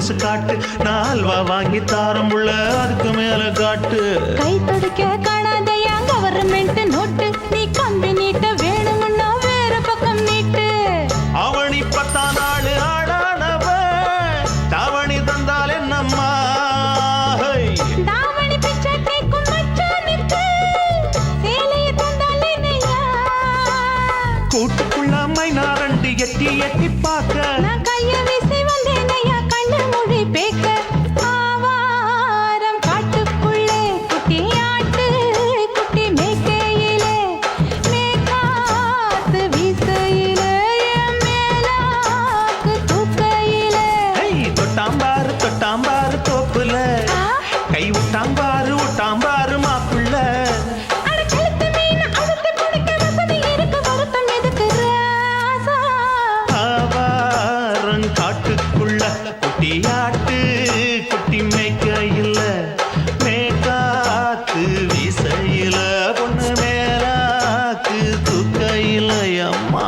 கொலுசு காட்டு, நான் அல்வா வாங்கி தாரம் உள்ள அதுக்கு மேல காட்டு. கை தொடுக்க காணாதையா கவர்மெண்ட் நோட்டு, நீ கம்பி நீட்ட வேணும்னா வேற பக்கம் நீட்டு. அவனி 10 நாள் ஆடானவ தாவணி தந்தால் என்னம்மா? தாவணி பிச்சை கேக்கும் மச்சானுக்கு சேலைய தந்தால் என்னையா? கூட்டுக்குள்ள மைனாரண்டு எட்டி எட்டி பார்க்க, நான் கைய வீசி வந்தேனையா கண்ணு மொழி பேக்க. ஆவாரம் காட்டுக்குள்ளே குட்டி ஆட்டு குட்டி மேய்க்கையிலே, மேக்காத்து வீசையிலே, என் மேலாக்கு தூக்கையிலே. தொட்டாம்பாரு தொட்டாம்பாரு தோப்புல, கை விட்டாம்பாரு விட்டாம்பாரு மாப்பிள்ள. அட கழுத்து மீன் அழுத்து குடிக்க வசதி இருக்கு, வருத்தம் எதுக்கு ராசா? ஆவாரம் காட்டுக்குள்ள குட்டியாட்டு குட்டி மேய்க்கையில, மேக்காத்து வீசையில, பொண்ணு மேலாக்கு தூக்கையில. அம்மா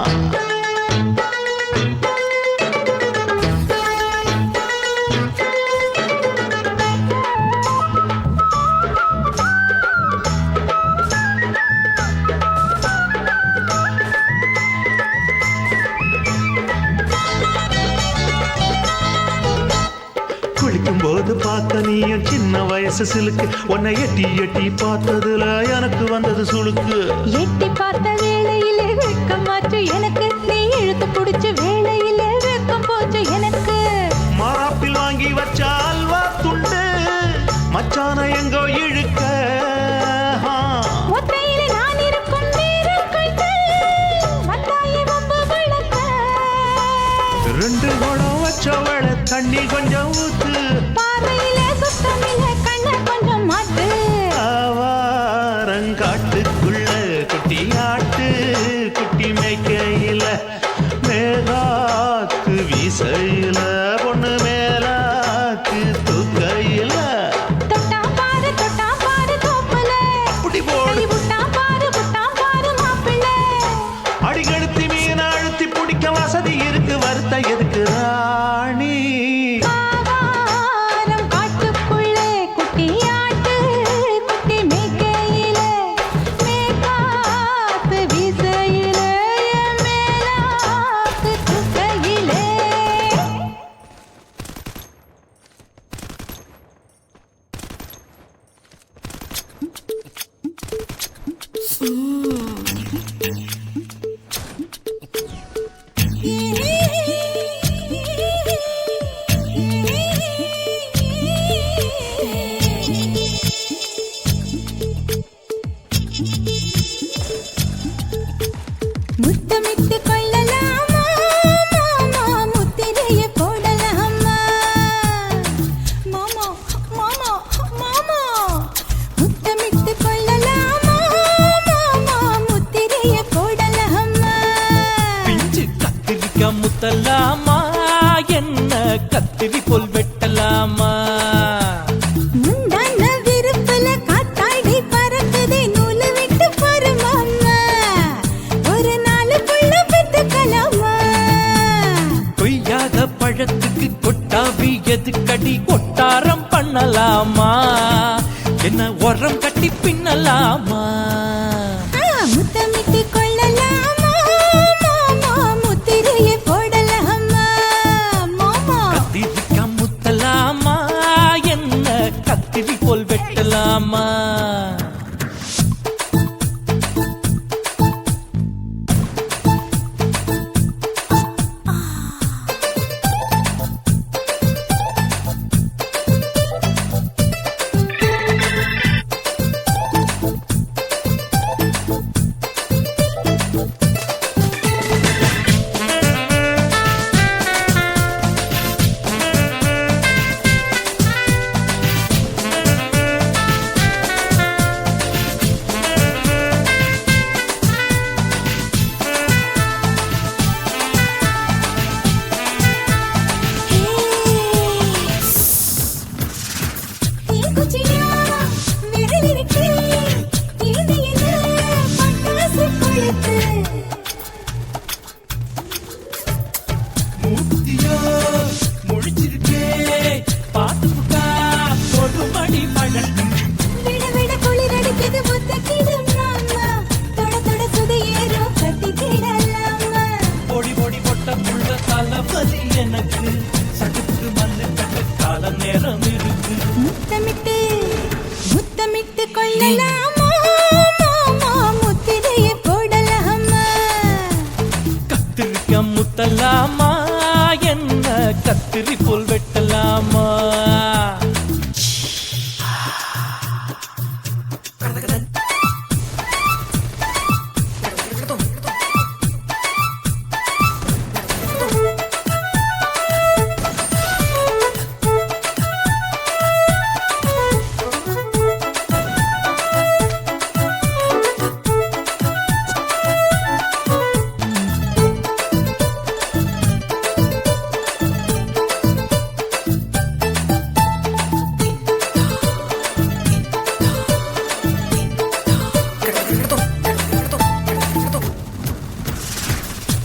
குளிக்கும் போது பார்த்த நீயும் சின்ன வயசு சிலுக்கு, உன்னை எட்டி எட்டி பார்த்ததுல எனக்கு வந்தது சுளுக்கு. எட்டி பார்த்த வேளையிலே வெட்கமாச்சு எனக்கு, நீ இழுத்து புடிச்ச வேளையிலே வெட்கம் போச்சு எனக்கு. மாறாப்பில் வாங்கி வச்ச அல்வா துண்டு மச்சான எங்கோ இழுக்க. ஒத்தையிலே நான் இருக்கும் நேரம் கண்டு வந்தாயே வம்பு வளர்க்க. 2 குடம் வச்சவள தண்ணி கொஞ்சம் ஊத்து, பார்வையிலே சுத்தமில்லை கண்ண கொஞ்சம் மாத்து. ஆவாரங்காட்டுக்குள்ள குட்டியாட்டு குட்டி மேய்க்கையில, மேலாக்கு வீசையில, பொண்ணு மேலாக்கு தூக்கையில. தொட்டா பாரு தோப்புல, அப்படி போடு. கை விட்டா பாரு மாப்பிள்ளை. அடிகழுத்தி மீன் அழுத்தி பிடிக்க வசதி இருக்கு, வருத்த எதுக்கு ராணி? ஆவாரம் காட்டுக்குள்ளே குட்டி ஆட்டு குட்டி மேய்க்கையிலே, மேக்காத்து வீசையிலே, என் மேலாக்கு தூக்கையிலே. முத்தமிட்டு கொள்ளலாமா மாமா, முத்திரைய போடலாமா மாமா மாமா மாமா. முத்தமிட்டு கொள்ளலாமா மாமா, முத்திரைய போடலாமா. பிஞ்சு கத்திரிக்கா முத்தலாமா, என்ன கத்திரி போல் வெட்டலாமா? முந்தான விருப்பல காத்தாடி பறக்குதே, நூலு விட்டு பாரு மாமா, ஒரு நாளுக்குள்ள பெத்துக்கலாமா? கொய்யாத பழத்துக்கு கொட்டாவி எதுக்கடி, கொட்டாரம் பண்ணலாமா? என்ன உரம் கட்டி பின்னலாமா? முத்தமிட்டு கொள்ளலாமா மாமா, முத்திரைய போடலாமா மாமா. கத்திரிக்கா முத்தலாமா, என்ன கத்திரி போல் வெட்டலாமா? முழிச்சிருக்கே கத்திரிக்காய் முத்தலாமா என்ன கத்திரி போல் வெட்டலாமா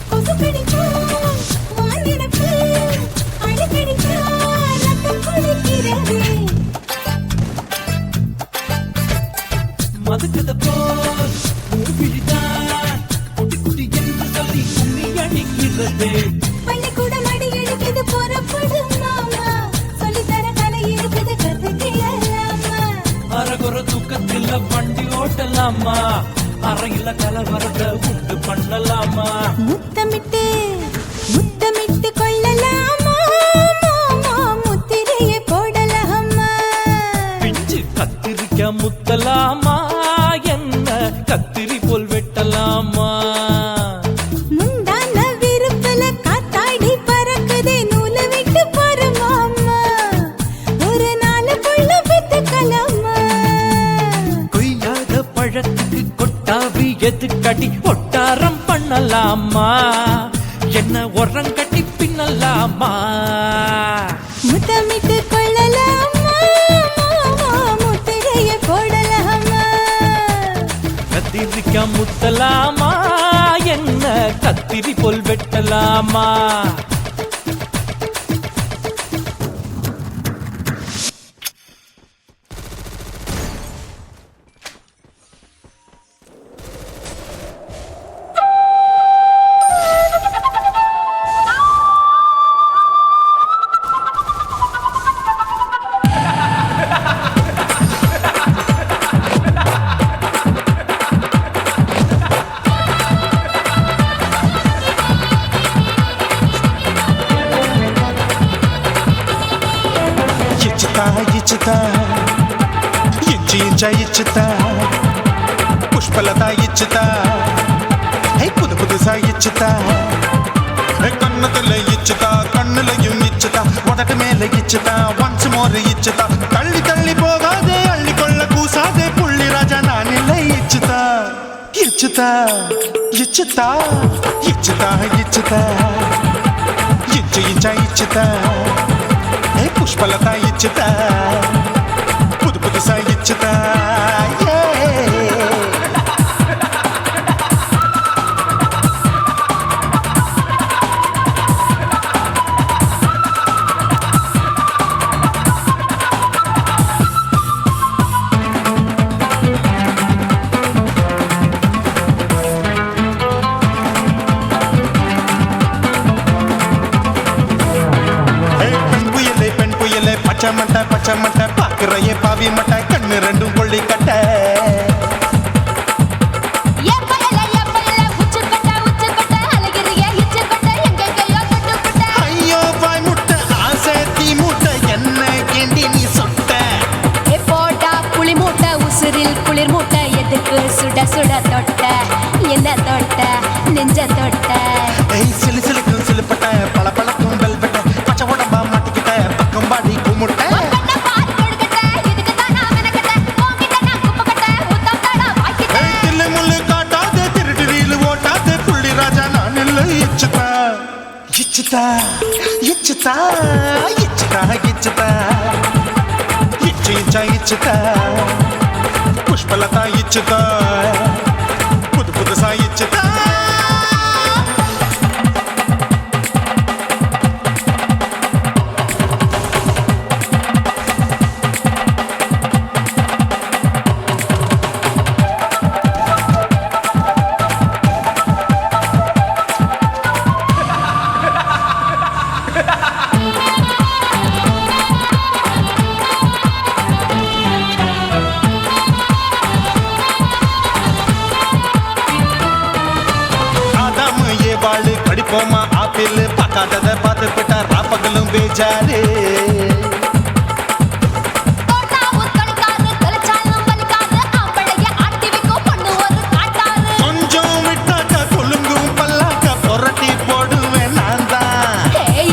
கொசு கடிச்சா வானிடப்பு அடி கடிச்சா ரத்தம் கொதிக்கிறது மதுக்கத போல் மூவிழிதான் குட்டி குட்டி என்று சொல்லி கும்மி அடிக்கிறது பள்ளிக்கூடம் அடி எடுக்குது புறப்படும் மாமா சொல்லித்தர கலை இருக்குது கத்துக்கலாமா அரகுற தூக்கத்தில் வண்டி ஓட்டலாமா அறையில கலவரத்தை உண்டு பண்ணலாமா முத்தமிட்டு முத்தமிட்டு கொள்ளலாமா மாமா முத்திரையை போடலாமா பிஞ்சு கத்திரிக்காய் முத்தலாமா என்ன கத்திரி போல் வெட்டலாமா முந்தான விருப்பல காத்தாடி பறக்குதே நூலை விட்டு போற மாமா ஒரு நாளுக்குள்ள பெத்துக்கலாமா கொய்யாத பழத்துக்கு கொட்டாவி எதுக்கடி ஒட்டாரம் பண்ணலாமா என்ன உரங்கட்டி பின்னலாமா முத்தமிட்டு கொள்ளலாமா மாமா முத்திரையை போடலாமா கத்திரிக்காய் முத்தலாமா என்ன கத்திரி போல் வெட்டலாமா ఇచ్చితా ఇచ్చి ఇంచ ఇచ్చితా పుష్పలత ఇచ్చితా புது புதுசா இச்சுதா கண்ணத்துல இச்சுதா கண்ணுலையும் இச்சுதா உதட்டு மேல இச்சுதா ஒன்ஸ் மோர் இச்சுதா தள்ளி தள்ளி போகாதே அள்ளி கொள்ள கூசாதே புள்ளி ராஜா நான் இல்லை இச்சுதா இச்சுதா இச்சுதா இச்சுதா இச்சுதா இச்சு இஞ்சா இச்சுதா புஷ்பலதா இச்சுதா புது புதுசா இச்சுதா பச்சை மட்டை பாக்குறையே பாவி மட்டை கண்ணு ரெண்டும் கொள்ளி கட்ட ஐயோ பாய் முட்டை ஆசை தீ மூட்டை என்ன கேண்டி நீ சொட்ட போட்டா புளி மூட்டை உசுரில் குளிர் மூட்டை எதுக்கு சுட சுட தொட்ட என்ன தொட்ட நெஞ்ச தொட்ட சிலு சிலுக்கும் சிலுப்பட்ட பல பழக்கும் வெல்வெட்ட பச்சை உடம்பா மாட்டிக்கிட்ட பக்கம் பாடி குமுட்ட இச்சுதா இச்சுதா இச்சுதா இச்சுதா இச்சு இச்சா இச்சுதா புஷ்பலதா இச்சுதா புது புதுசா இச்சுதா பாட்டில் பார்க்காதத பார்த்து விட்டா ராப்பகலும் பேஜாரு தோட்டாவும் தொலைக்காது, தொலைச்சாலும் வலிக்காது, ஆம்பளைய ஆட்டி வைக்கும் பொண்ணு ஒரு காட்டாரு. கொஞ்சம் விட்டாக்க கொலுங்கும் பல்லாக்க புரட்டி போடுவேன் நான் தான்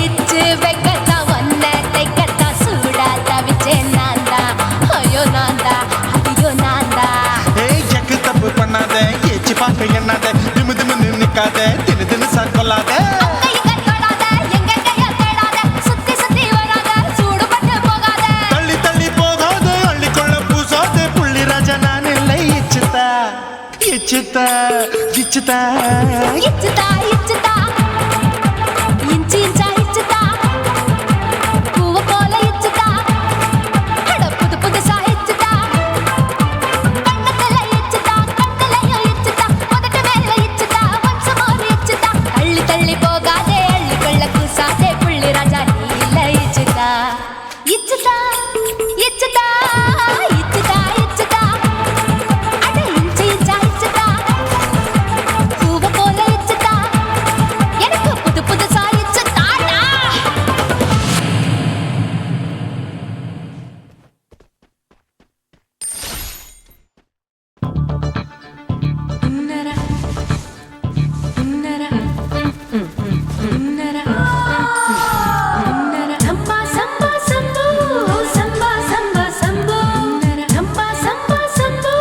இச்சு வைக்கத்தான் வந்த தைக்கத்தான் சூடா தவிச்சேன் நான் தான். ஐயோ நான் தான், ஐயோ நான் தான். ஏய் எக்கு தப்பு பண்ணாத ஏச்சி பார்க்க எண்ணாத திமு திமுன்னு நிக்காத தினு தினு சாக்கொள்ளாத அங்க இங்க தொடாத, எங்க கைய தேடாத, சுத்தி சுத்தி வராத, சூடுபட்டு போகாத. தள்ளி தள்ளி போகாத அள்ளிக்கொள்ள பூசாத புள்ளி ராஜா நான் இல்லை இச்சுதா இச்சுதா இச்சுதா இச்சுதா, இச்சுதா, இன்ச்சு இன்ச்சா இச்சுதா, பூவ போல இச்சுதா, அட புது புதுசா இச்சுதா, கண்ணத்துல இச்சுதா, கண்ணுலயும் இச்சுதா, உதட்டு மேல இச்சுதா, once more இச்சுதா. தள்ளி தள்ளி போகாதே, அள்ளிக்கொள்ள கூசாதே, புள்ளி ராஜா நீ இல்ல இச்சுதா. இச்சுதா, இச்சுதா, இச்சுதா, இச்சுதா, அட இன்ச்சு இன்ச்சா இச்சுதா, பூவ போல இச்சுதா, எனக்கு புது புதுசா இச்சுதாடா. சம்பா சம்பா சம்போ, சம்பா சம்பா சம்போ, சம்பா சம்பா சம்போ,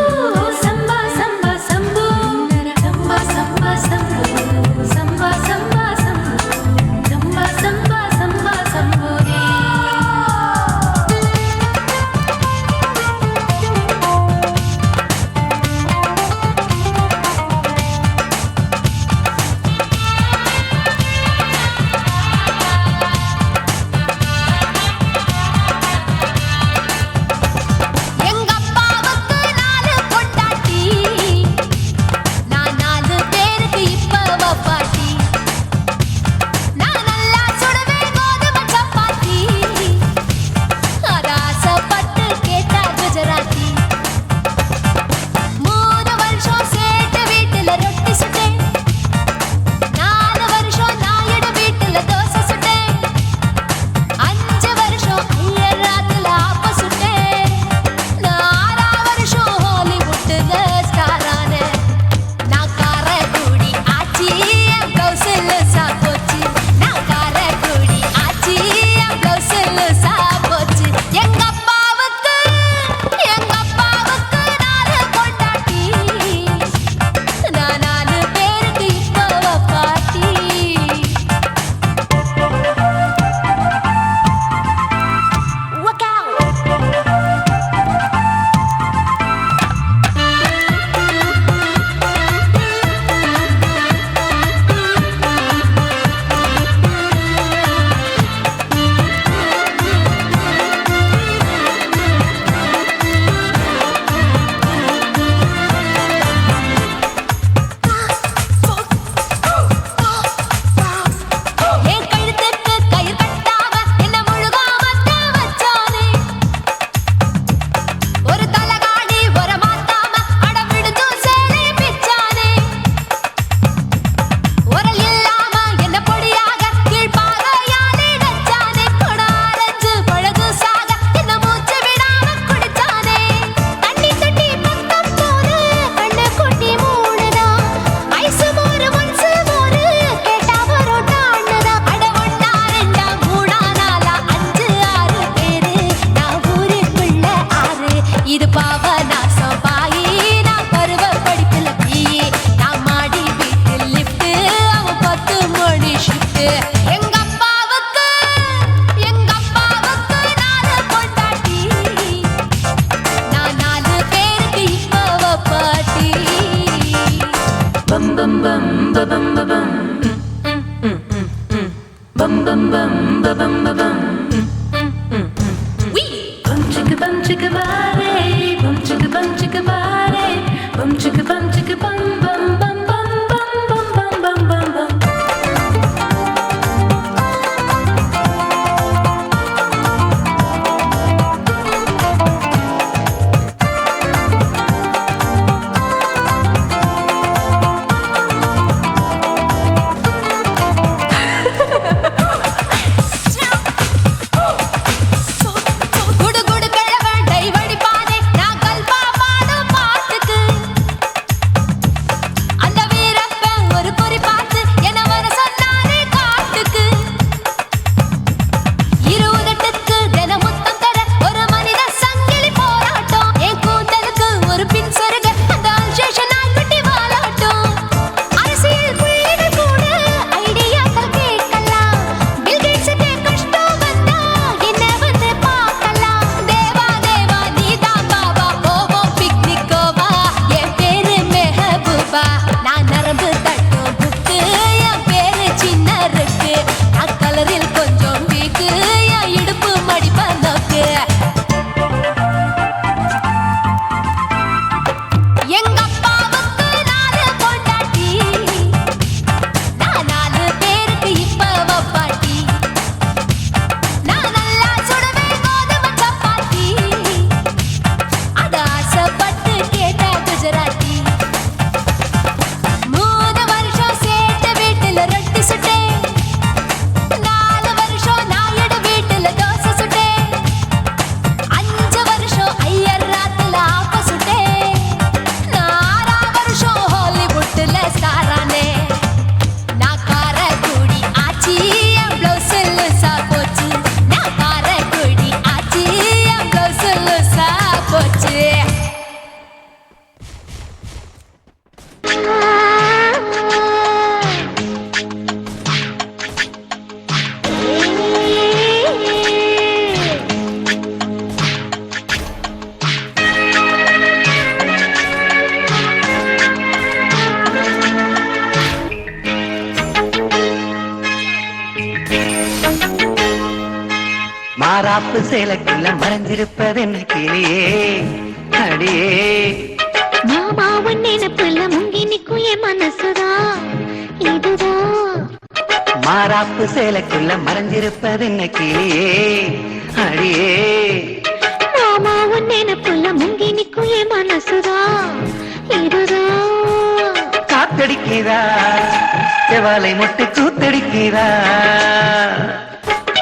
சம்பா சம்பா சம்போ, சம்பா சம்பா சம்போ, சம்பா சம்பா சம்போ, சம்பா சம்பா சம்பா சம்போ ரே. எங்க அப்பாவுக்கு 4 பொண்டாட்டி, நான் 4 பேருக்கு இப்ப பாட்டி. நான் நல்லா சுடுவேன் கோதுமை சப்பாத்தி, அத ஆசைப்பட்டு கேட்டா குஜராத்தி. 3 வருஷம் சேட்டு வீட்டுல ரொட்டி சுட்டேன், 4 வருஷம் நாயுடு வீட்டுல தோசை சுட்டேன், 5 வருஷம் ஐயர் ராத்துல ஆப்ப சுட்டேன், நான் 6 வருஷம் ஹாலிவுட்ல ஸ்டார் ஆனேன். நான் காரைக்குடி ஆச்சி, என் blouse லூசா போச்சு. நான் காரைக்குடி ஆச்சி, என் blouse லூசா போச்சு. எங்க அப்பாவுக்கு 4 பொண்டாட்டி, நான் 4 பேருக்கு இப்ப பாட்டி. Work out. என் கழுத்துக்கு கயிறு கட்டாம என்ன முழுகாம வச்சானே, ஒரு தலகாணி ஒரு மாத்தாம அட விடுதும் சேலை பிச்சானே, உரல் இல்லாம என்ன பொடியாக கீழ்பாகையாலே நச்சானே, கொடாரஞ்சு பழகு சாக என்ன மூச்சு விடாம குடிச்சானே, தண்ணி தொட்டி பக்கம் போன கண்ணு குட்டி மூடுதா, ஐசு மோரு ஒன்சு மோரு கேட்டா பரோட்டான்னுதா, அட 1 2 3 4 5 6 பேரு, நான் ஊருக்குள்ள 6, இது பாபநாசம் பாயி, நான் பருவ படிப்புல பிஏ, நான் மாடி வீட்டில் லிஃப்ட், அவன் 10 மணி ஷிஃப்ட். எங்க அப்பாவுக்கு 4 பொண்டாட்டி, நான் 4 பேருக்கு இப்ப பாட்டி. bum bum bum ba bum ba bum bum bum bum ba bum ba bum bum chicka bare bum chicka bare bum chicka bum bum bum bum bum bum bum bum bum. மாறாப்பு சேலைக்குள்ள மறைஞ்சிருப்பது என்ன கிளியே அடியே மாமாவன் நினைப்புல முங்கி நிக்கும் என் மனசுதா இதுதான் மாறாப்பு சேலைக்குள்ள மறைஞ்சிருப்பது என்ன கிளியே அடியே மாமாவன் நினைப்புல முங்கி நிக்கும் என் மனசுதா இதுதான் காத்தடிக்கிறா செவாலை முட்டு கூத்தடிக்கிறா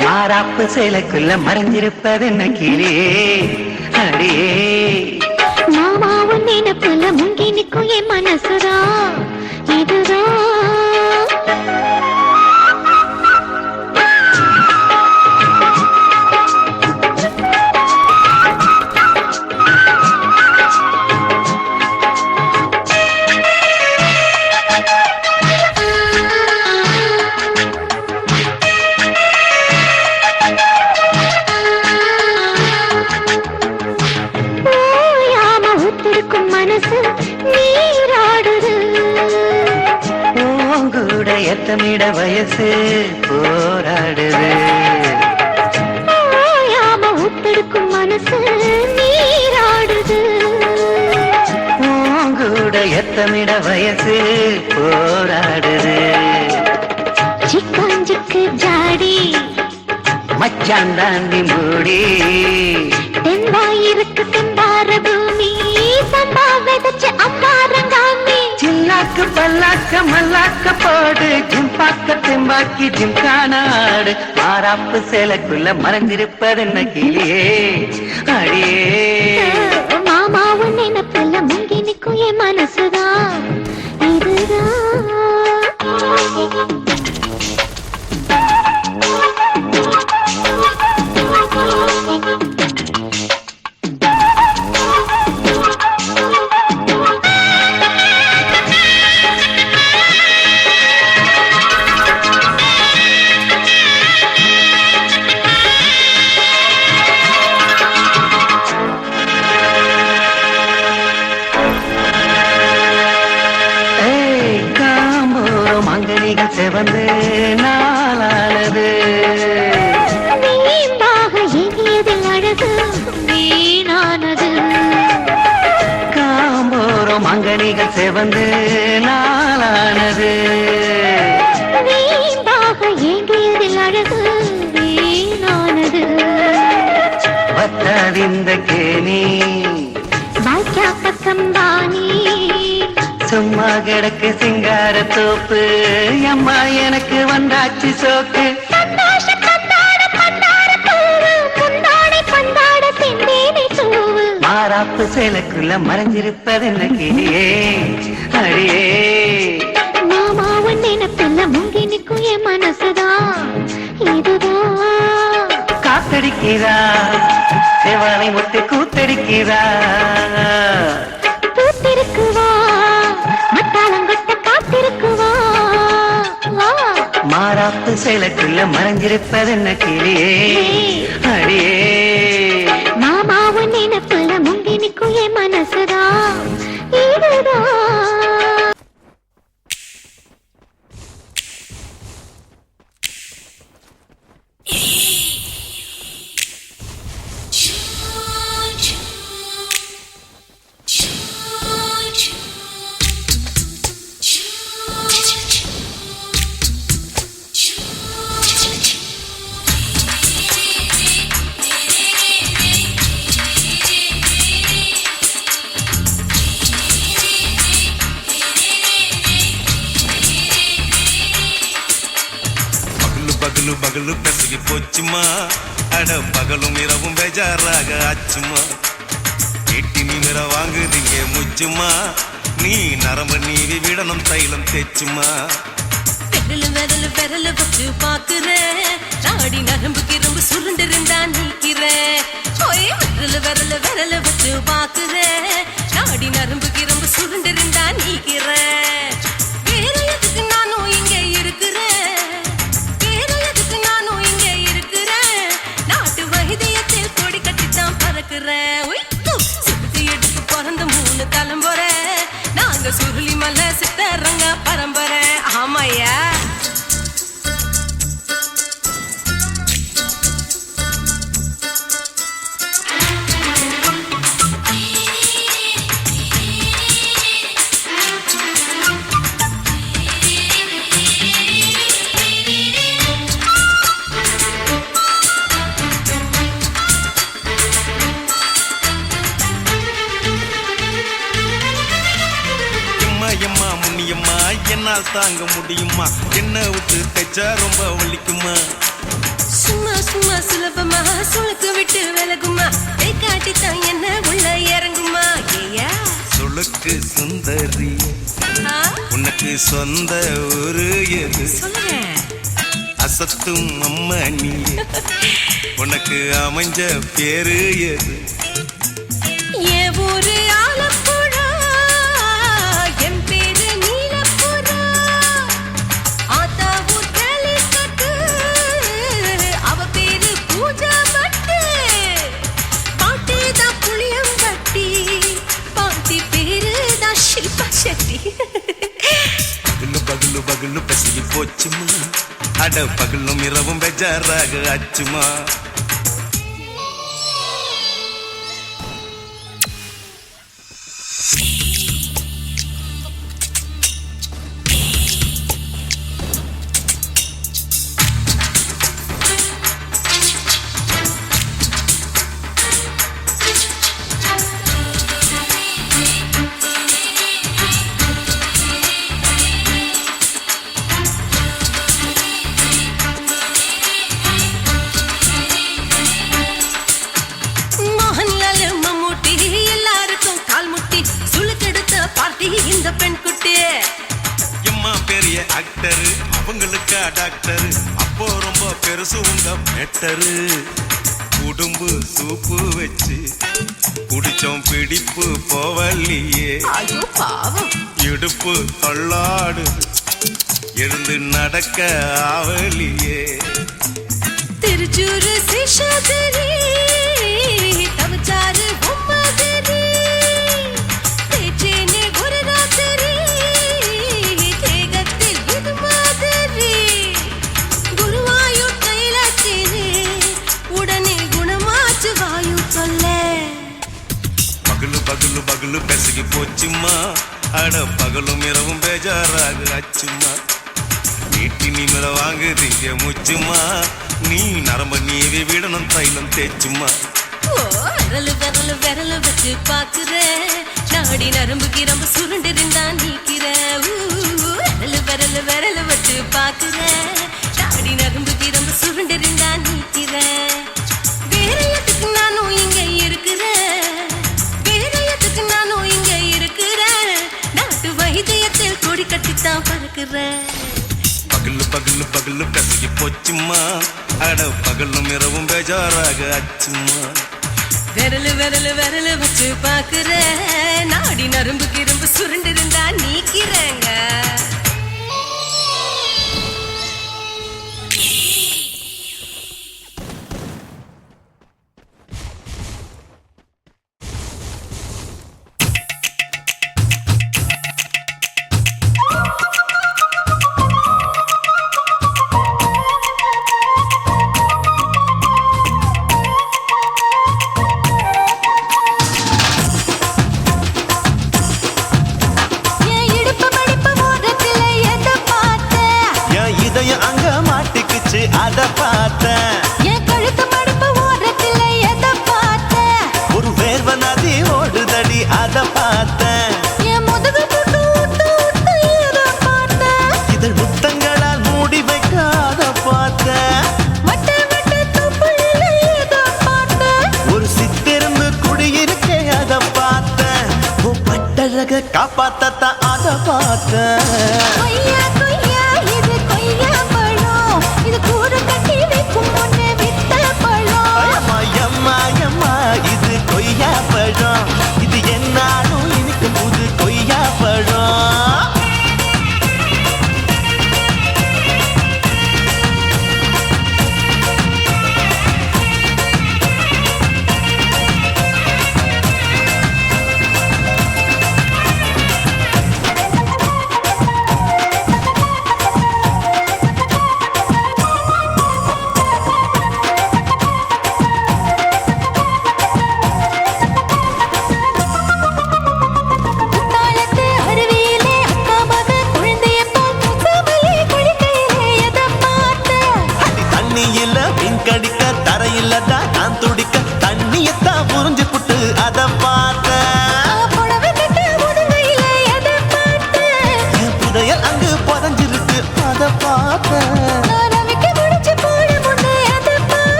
மாறாப்பு சேலைக்குள்ள மறைஞ்சிருப்பது என்ன கிளியே அடியே மாமாவன் நினைப்புல முங்கி நிக்கும் என் மனசுதா இதுதான் எத்தமிட வயசு போராடுது உத்தெடுக்கும் மனசு நீராடுது கூட எத்தமிட வயசு போராடுது சிக்காஞ்சுக்கு ஜாடி மச்சான் தாண்டி மூடி தென்பாயிருக்கு தென்பார பூமி சம்பா விதைச்ச அம்பாரங்காமி சில்லாக்கு பல்லாக்க மல்லாக்க போடு ஜிம்பாக்க தெம்பாக்கி ஜிம்கானாடு மாறாப்பு சேலைக்குள்ள மறைஞ்சிருப்பது என்ன கிளியே அடியே மாமாவும் நினைப்புல முங்கி நிக்கும் என் மனசுதான் இதுதான் செவந்து நாளானது வீம்பாக எண்ணியதில் அழகு வீணானது காம்போரம் அங்கனிகள் செவந்து நாளானது வீம்பாக எண்ணியதில் அழகு வீணானது வத்தாதிந்த கேணி பாக்கியா பக்கம் தானி சும்மா கிடக்கு சிங்கார தோப்பு அம்மா எனக்கு வந்தாச்சு சோக்கு மாறாப்பு சேலைக்குள்ள மறைஞ்சிருப்பது என்ன கிளியே அடியே மாமாவன் நினைப்புல முங்கி நிக்கும் என் மனசுதான் இதுதான் காத்தடிக்கிறா செவாலை முட்டு கூத்தடிக்கிறா பூத்திருக்குவா மத்தாளங்கொட்ட காத்திருக்குவா மாறாப்பு சேலைக்குள்ள மறைஞ்சிருப்பது என்ன கிளியே அடியே மாமாவன் நினைப்புல முங்கி நிக்கும் என் மனசுதான் இதுதான் பகலு பகலு பெசகி போச்சுமா அட பகலும் இரவும் பெஜாராக ஆச்சுமா எட்டி நிமிர வாங்குதீங்க முச்சுமா நீ நரம்பு நீவி விடணும் தைலம் தேச்சுமா விரல் விரல் விரல் வச்சு பாக்குறேன் நாடி நரம்பு கிரம்பு சுருண்டிருந்தா நீக்கிறேன் விரல் விரல் விரல் வச்சு பாக்குறேன் நாடி நரம்பு கிரம்பு சுருண்டிருந்தா நீக்கிறேன் வேற எதுக்கு நானும் இங்க இருக்கிறேன் நாட்டு வைத்தியத்தில் கொடி கட்டித்தான் பறக்குறேன் சுத்தி எடுத்து பிறந்த 3 தலைமுறை நாங்க சுருளி மலை சித்தரங்க பரம்பரை ஆமாயா என்னால் தாங்க முடியுமா? என்ன விட்டு தைச்சா ரொம்ப வலிக்குமா? சும்மா சும்மா சுலபமா சுளுக்கு விட்டு விலகுமா? கை காட்டித்தான் என்ன உள்ள இறங்குமா? ஏயா சுளுக்கு சுந்தரி உனக்கு சொந்த ஊரு எது? சொல்லுங்க அசத்தும் அம்மா நீ உனக்கு அமைஞ்ச பேரு எது? என் ஊரு ஆலப்புழா, என் பேரு நீலப்புறா. ஆத்தா ஊர் கேலிக்கட்டு, அவ பேரு பூஜா பட்டு. பாட்டி தான் புளியம்பட்டி, பாட்டி பேரு தான் ஷில்பா செட்டி. பகலு பகலு பகலு பசிக்கு போச்சுமா, அட பகலும் இரவும் பெஜாராக ஆச்சுமா. மோகன்லால் மம்மூட்டி எல்லாருக்கும் கால் முட்டி சுளுக்கெடுத்த பார்ட்டி இந்த பெண் குட்டி. எம்மா பெரிய ஆக்டரு, அவங்களுக்கா டாக்டரு, அப்போ ரொம்ப பெருசு உங்க மேட்டரு. உடும்பு சூப்பு வச்சு குடிச்சோம் பிடிப்பு போவல்லையே. ஐயோ பாவம் இடுப்பு தள்ளாடு எழுந்து நடக்க ஆவலியே. திருச்சூரு சேஷாதிரி தவச்சாரு பொம்மதிரி. தேச்சேனே ஒரு ராத்திரி தேகத்தில் இது மாதிரி. குருவாயூர் தைலத்திலே உடனே குணமாச்சு வாயு சொல்ல. பகலு பகலு பகலு பெசகி போச்சுமா, அட பகலும் இரவும் பேஜாராக ஆச்சுமா. நீட்டி நிமிர வாங்குதீங்க முச்சுமா, நீ நரம்ப நீவி விடணும் தைலம் தேய்ச்சுமா. ஓ விரலு விரலு விரலு வச்சு பாக்குறேன், நாடி நரம்பு கிரம்பு சுருண்டிருந்தா நீக்கிறேன். விரலு விரலு விரலு வச்சு பாக்குறேன், நாடி நரம்பு கிரம்பு சுருண்டிருந்தா நீக்கிறேன். வேற எதுக்கு நானும் இங்க இருக்கிறேன், வேற எதுக்கு நானும் இங்க இருக்கிறேன். நாட்டு வைத்தியத்தில் கொடி கட்டித்தான் பறக்கிறேன். பகலு பகலு பகலு பெசகி போச்சுமா, அட பகலும் இரவும் பேஜாராக ஆச்சுமா. விரலு விரலு விரலு வச்சு பாக்குறேன், நாடி நரம்பு கிரம்பு சுருண்டிருந்தா நீக்கிறேங்க. என் இடுப்பு மடிப்பு ஓரத்துல எதை பார்த்தேன்? என் இதயம் அங்க மாட்டிக்குச்சு அத பார்த்தேன். என் கழுத்து மடிப்பு ஓரத்துல எதை பார்த்தேன்? ஒரு வேர்வ நதி ஓடுதடி அத பார்த்தேன். என் முதுகு போட்டு விட்டு விட்டு எதை பார்த்தேன்? இதழ் முத்தங்களால் மூடி வைக்க அத பார்த்தேன். வட்ட வட்ட தொப்புளில எதை பார்த்தேன்? ஒரு சித்திருந்து குடியிருக்கே அத பார்த்தேன். உன் பட்டழக காப்பாத்தத்தான் அத பார்த்தேன். கொய்யா கொய்யா இது கொய்யா பழம், இது கூடு கட்டி வைக்கும் முன்னே வித்த பழம். அம்மா எம்மா எம்மா இது கொய்யா பழம், இது என்னாலும் எனக்கு புது கொய்யா பழம்.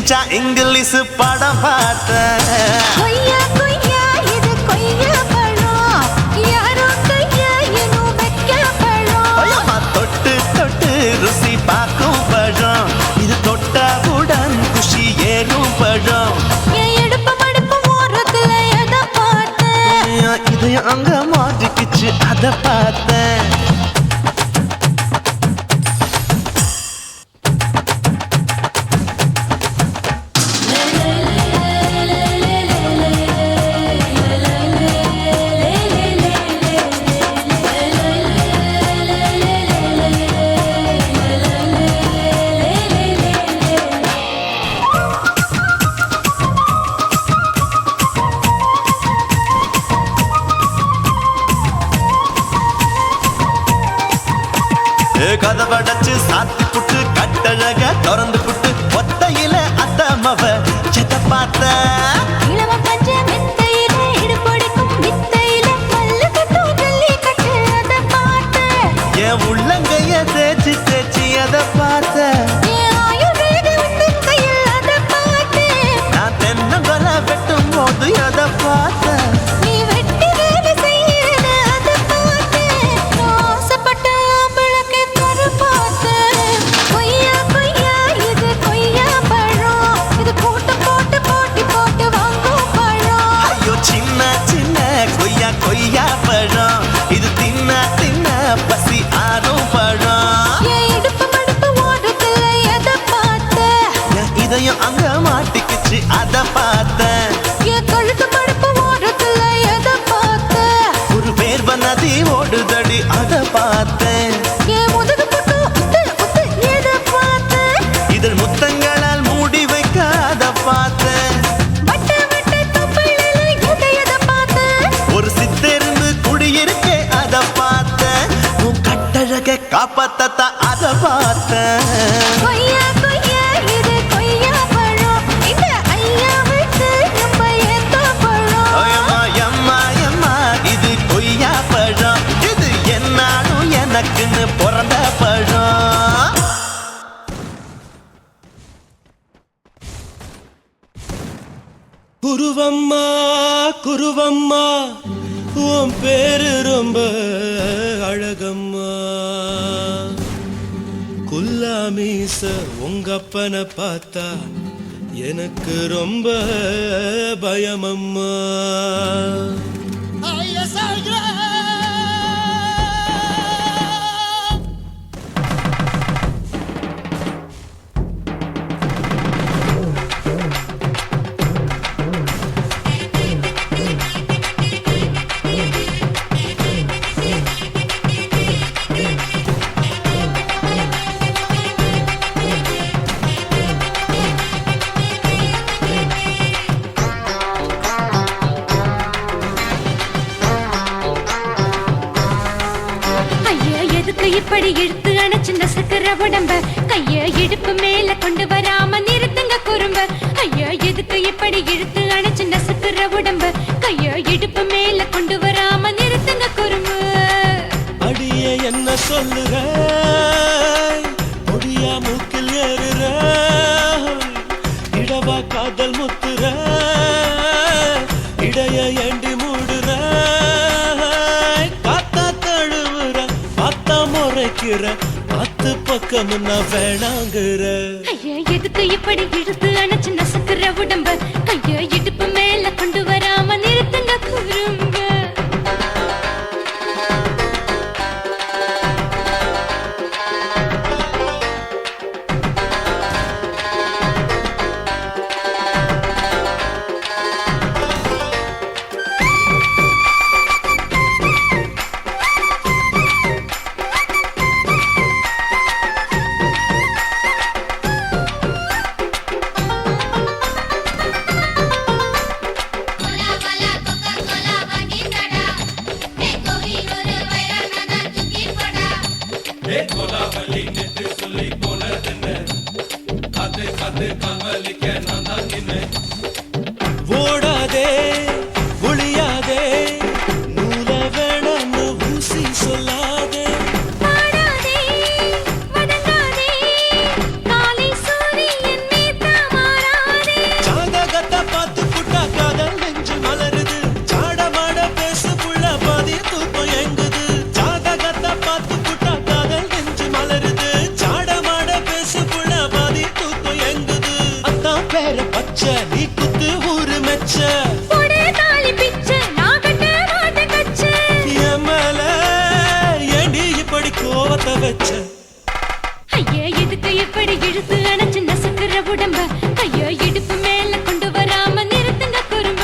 சின்சா இங்கிலீஷ் படம் பார்த்தேன். கொய்யா கொய்யா இது கொய்யா பழம் யாரோ கையா இன்னும் வைக்க பழம் ஐயம்மா, தொட்டு தொட்டு ருசி பார்க்கும் பழம் இது தொட்டவுடன் குஷி ஏறும் பழம். என் இடுப்பு மடுப்பு ஓரத்துல எதை பார்த்தேன் இது அங்க மாட்டிக்கிச்சு அத பார்த்தேன். கதவடைச்சு சாத்தி புட்டு கட்டழக திறந்து புட்டு ஒத்தையில அத்தமவ செத்த பார்த்த. இளவ பஞ்ச மெத்தையில இடுப்பொடிக்கும் வித்தையில மல்லு கட்டும் ஜல்லி கட்டு அதை பார்த்தேன். என் உள்ளங்கைய தேய்ச்சி தேய்ச்சி அத பார்த்த. என் ஆயுர்வேத உந்தன் கையில் அதை பார்த்தேன். நான் தென்னங்கொலை வெட்டும் போது அத பார்த்த. நீ வெட்டி வேலை செய்யறது அதை பார்த்தேன். நான் ஆசைப்பட்ட ஆம்பளுக்கு தர பார்த்தேன். கொய்யா கொய்யா இது கொய்யா பழம் இது போட்டு போட்டு போட்டி போட்டு வாங்கும் பழம். ஐயோ சின்ன சின்ன கொய்யா கொய்யா பழம் இது தின்ன தின்ன பசி ஆறும் பழம். என் இடுப்பு மடுப்பு ஓரத்துல எதை பார்த்தேன் என் இதயம் அங்க மாட்டிக்கிச்சு அத பார்த்தேன். என் கழுத்து மடுப்பு ஓரத்துல எதை பார்த்தேன் ஒரு வேர்வ நதி ஓடுதடி அத பார்த்தேன். என் முதுகு புட்டு உத்து உத்து எதை பார்த்தேன் இதழ் முத்தங்களால் மூடி வைக்க அத பார்த்தேன். வட்ட வட்ட தொப்பையில எதை பார்த்தேன் ஒரு சித்தெருந்து குடியிருக்கே அத பார்த்தேன். உன் கட்டழக காப்பாத்தத்தா அத பார்த்தேன். கொய்யா கொய்யா இது கொய்யா பழம் இந்த ஐயா விட்டு நம்ம ஏத்த பழம். ஐயம்மா, எம்மா, எம்மா, இது கொய்யா பழம் இது என்னாலும் எனக்குன்னு பிறந்த பழம். குருவம்மா குருவம்மா உன் பேரு ரொம்ப அழகம்மா. குல்லாமீச உங்க அப்பனை பார்த்தா எனக்கு ரொம்ப பயமம்மா. ஐயா எதுக்கு இப்படி இழுத்து அணைச்சு நசுக்கிற உடம்ப கைய இடுப்பு மேல கொண்டு வராம நிறுத்துங்க குறும்ப. ஐயா எதுக்கு இப்படி இழுத்து அணைச்சு நசுக்கிற உடம்ப கைய இடுப்பு மேல கொண்டு வராம நிறுத்துங்க குறும்பு. அடியே என்ன சொல்லுற முடியா மூக்கில் ஏறுற இடவா காதல் முத்துற இடைய ஏண்டி மூடுற காத்தா தழுவுற பார்த்தா முறைக்கிற பத்து பக்கம் நான் வேணாங்குற. ஐயா எதுக்கு இப்படி இழுத்து அணைச்சு நசுக்கிற உடம்ப கைய இடுப்பு மேல கொண்டு வராம நிறுத்துங்க குறும்ப. ஓடாதே ஒளியாதே நூல வேணான்னு ஊசி சொல்லாதே. பாடாதே வதங்காதே காலை சூரியன் மேத்தா மாறாதே. கோவத்தை வச்ச ஐயா எதுக்கு எப்படி இழுத்து அணைச்சு நசுக்குற உடம்ப ஐயா இடுப்பு மேல கொண்டு வராம நிறுத்துங்க குறும்ப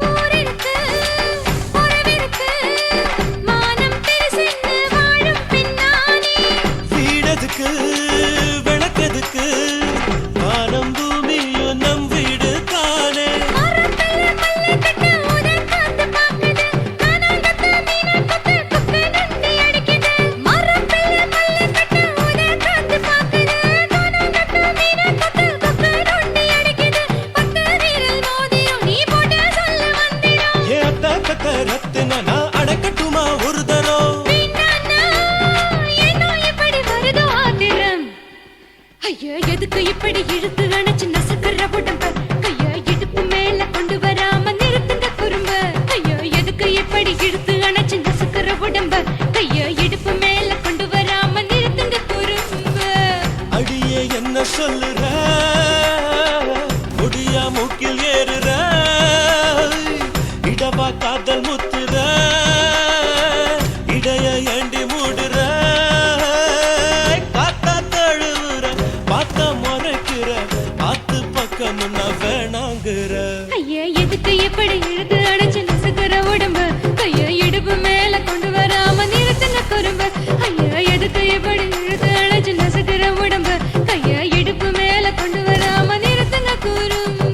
ஊரிருக்கு, உறவிருக்கு, மானம் பெருசென்னு வாழும் பின்னானே. வீடதுக்கு விளக்கதுக்கு வானம் பூமியும் நம் வீடு தானே மரத்துல மல்லி கட்டு உதற் காத்து பாக்குது. கானாங்கத்து மீனாங்கத்து குக்கு நொண்டி அடிக்குது. மரத்துல மல்லி கட்டு உதற் காத்து பாக்குது. கானாங்கத்து மீனாங்கத்து குக்கு நொண்டி அடிக்குது. பத்து வீரல் மோதிரம் நீ போட்டு சொல்ல வந்திடும். ஏ அத்த கத்த ரத்தின நான் அடக்கட்டுமா ஒரு தரம் வீணானா, ஏனோ இப்படி வருதோ ஆத்திரம்? ஐயா எதுக்கு இப்படி இழுத்து அணைச்சு நசுக்குற உடம்ப கையா இடுப்பு மேல கொண்டு வராம நிறுத்துங்க குறும்ப ஐயா எதுக்கு இப்படி இழுத்து அணைச்சு நசுக்குற உடம்ப கையா இடுப்பு மேல கொண்டு வராம நிறுத்துங்க குறும்ப அடியே என்ன சொல்லுற முடியா மூக்கில் ஏறுற இடவா காதல் முத்துற இடைய ஏண்டி மூடுற காத்தா தழுவுற பார்த்த முறைக்கிற பார்த்து பக்கம் நான் வேணாங்கிற ஐயா எதுக்கு இப்படி இழுத்து அணைச்சு நசுக்குற உடம்ப கையா இடுப்பு மேல கொண்டு வராம நிறுத்துங்க குறும்ப ஐயா எதுக்கு இப்படி இழுத்து அணைச்சு நசுக்குற உடம்ப கையா இடுப்பு மேல கொண்டு வராம நிறுத்துங்க குறும்ப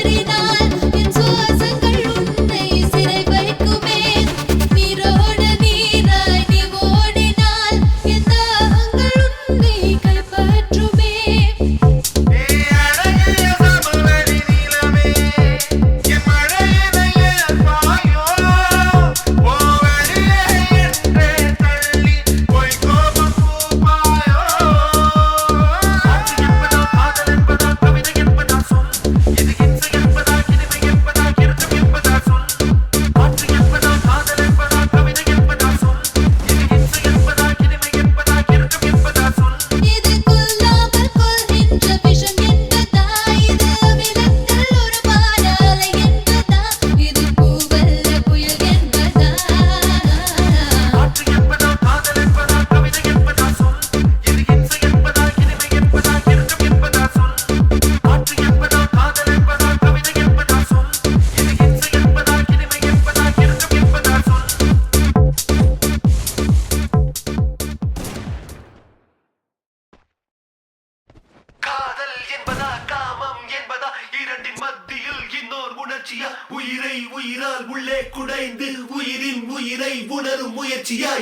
தவறினால் என் சுவாசங்கள் உன்னை சிறை வைக்குமே நீரோடு நீராய் நீ ஓடினால் என் தாகங்கள் உன்னை கைப்பற்றுமே இது கொல்லாமல் கொல்கின்ற விஷம் என்பதா இது விலங்கல் ஒரு பாலாலை என்பதா இது பூவல்ல புயல் என்பதா காதல் என்பதா காமம் என்பதா இரண்டின் மத்தியில் இன்னோர் உணர்ச்சியா உயிரை உயிரால் உள்ளே குடைந்து உயிரின் உயிரை உணரும் முயற்சியா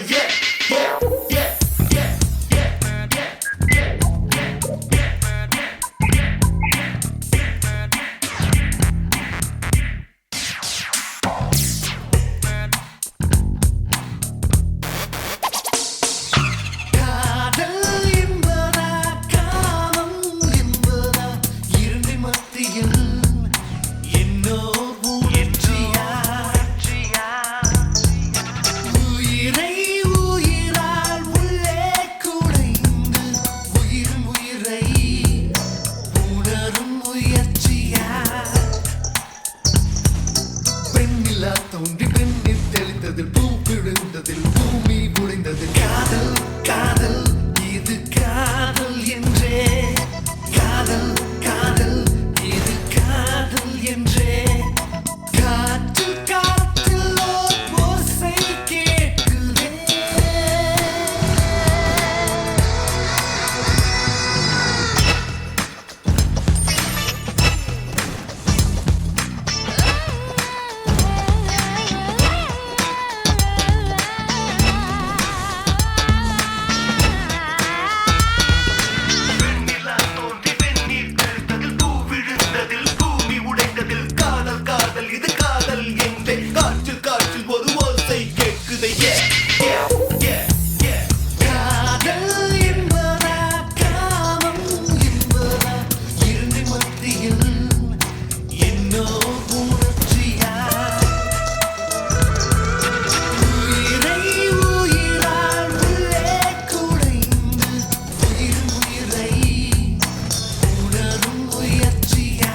காதல் என்பதா காமம் என்பதா இரண்டின் மத்தியில் என்னோர் உணர்ச்சியா உயிரை உயிரால் உள்ளே குடைந்து உயிரின் உயிரை உணரும் முயற்சியா பெண்ணிலா தோன்றி பெண்ணில் தெளித்ததில் பூ விழுந்ததில் பூமி உடைந்தது காதல் காதல் இது காதல் என்றே காதல் காதல் இது காதல் என்றே காற்று காற்றில் ஓர் ஓசை கேட்குதே பெண்ணிலா தோன்றி பெண்ணீர் தெளித்ததில் பூ விழுந்ததில் பூமி உடைந்ததில் காதல் காதல் இது காதல் என்றே காற்றில் காற்றில் ஒரு ஓசை கேட்குதே காதல் என்பதா காமம் என்பதா இரண்டின் மத்தியில் என்னோ உணர்ச்சியா உயிரை உயிரால் உள்ளே குடைந்து உயிரின் உயிரை உணரும் முயற்சியா